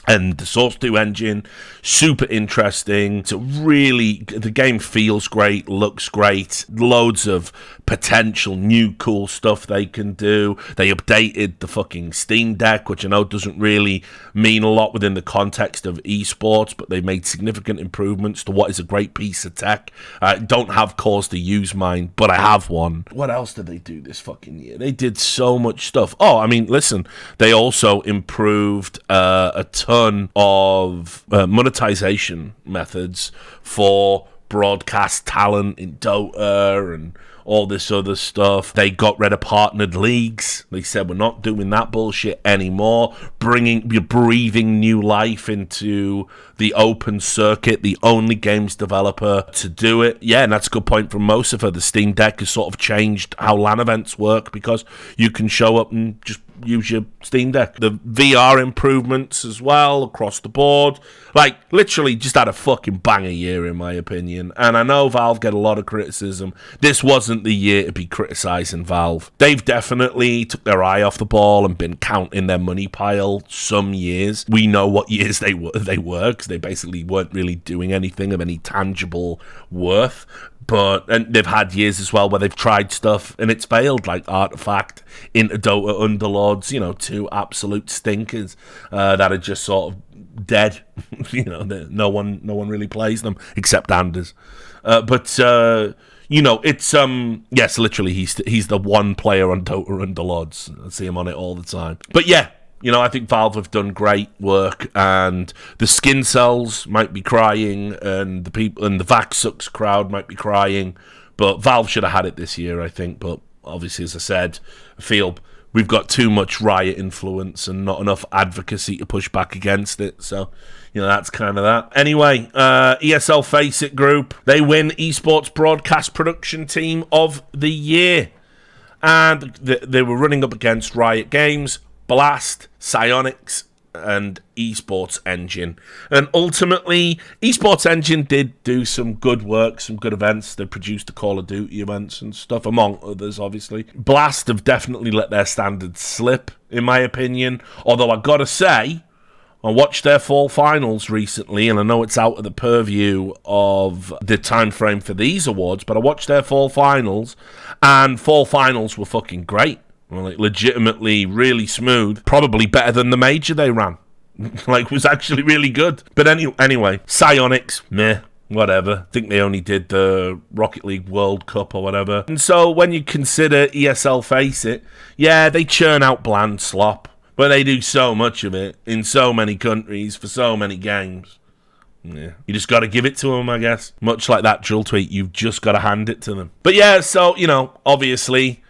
Speaker 1: and the Source 2 engine, super interesting. The game feels great, looks great, loads of potential new cool stuff they can do. They updated the fucking Steam Deck, which I know doesn't really mean a lot within the context of esports, but they made significant improvements to what is a great piece of tech. I don't have cause to use mine, but I have one. What else did they do this fucking year? They did so much stuff. Oh, I mean, listen, they also improved a ton of monetization methods for broadcast talent in Dota and all this other stuff. They got rid of partnered leagues. They said, we're not doing that bullshit anymore. Breathing new life into the open circuit, the only games developer to do it. Yeah, and that's a good point from Mosifa. The Steam Deck has sort of changed how LAN events work because you can show up and just use your Steam Deck. The VR improvements as well across the board. Like, literally just had a fucking banger year, in my opinion. And I know Valve get a lot of criticism. This wasn't the year to be criticising Valve. They've definitely took their eye off the ball and been counting their money pile some years. We know what years they were, because they basically weren't really doing anything of any tangible worth. And they've had years as well where they've tried stuff and it's failed, like Artifact, into Dota Underlords, two absolute stinkers that are just sort of dead. No one really plays them except Anders. It's yes, literally he's the one player on Dota Underlords. I see him on it all the time. But yeah. I think Valve have done great work, and the skin cells might be crying, and the people and the Vax Sucks crowd might be crying, but Valve should have had it this year, I think. But obviously, as I said, I feel we've got too much Riot influence and not enough advocacy to push back against it. So, that's kind of that. Anyway, ESL Faceit Group, they win Esports Broadcast Production Team of the Year, and they were running up against Riot Games, Blast, Psyonix, and Esports Engine. And ultimately, Esports Engine did do some good work, some good events. They produced the Call of Duty events and stuff, among others, obviously. Blast have definitely let their standards slip, in my opinion. Although I gotta say, I watched their fall finals recently, and I know it's out of the purview of the time frame for these awards, but I watched their fall finals, and fall finals were fucking great. Like, legitimately really smooth. Probably better than the major they ran. Was actually really good. But anyway, Psyonix, meh, whatever. I think they only did the Rocket League World Cup or whatever. And so when you consider ESL Faceit, yeah, they churn out bland slop, but they do so much of it in so many countries for so many games. Yeah, you just got to give it to them, I guess. Much like that drill tweet, you've just got to hand it to them. But yeah, so, obviously,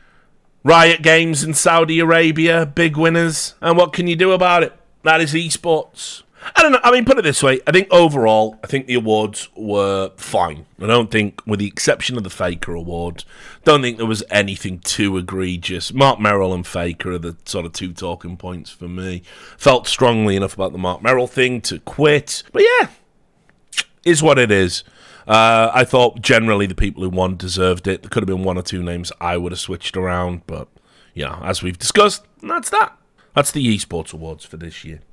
Speaker 1: Riot Games in Saudi Arabia, big winners. And what can you do about it? That is esports. I don't know. I mean, put it this way. I think overall, I think the awards were fine. I don't think, with the exception of the Faker Award, don't think there was anything too egregious. Mark Merrill and Faker are the sort of two talking points for me. Felt strongly enough about the Mark Merrill thing to quit. But yeah, is what it is. I thought generally the people who won deserved it. There could have been one or two names I would have switched around. But, yeah, as we've discussed, that's that. That's the Esports Awards for this year.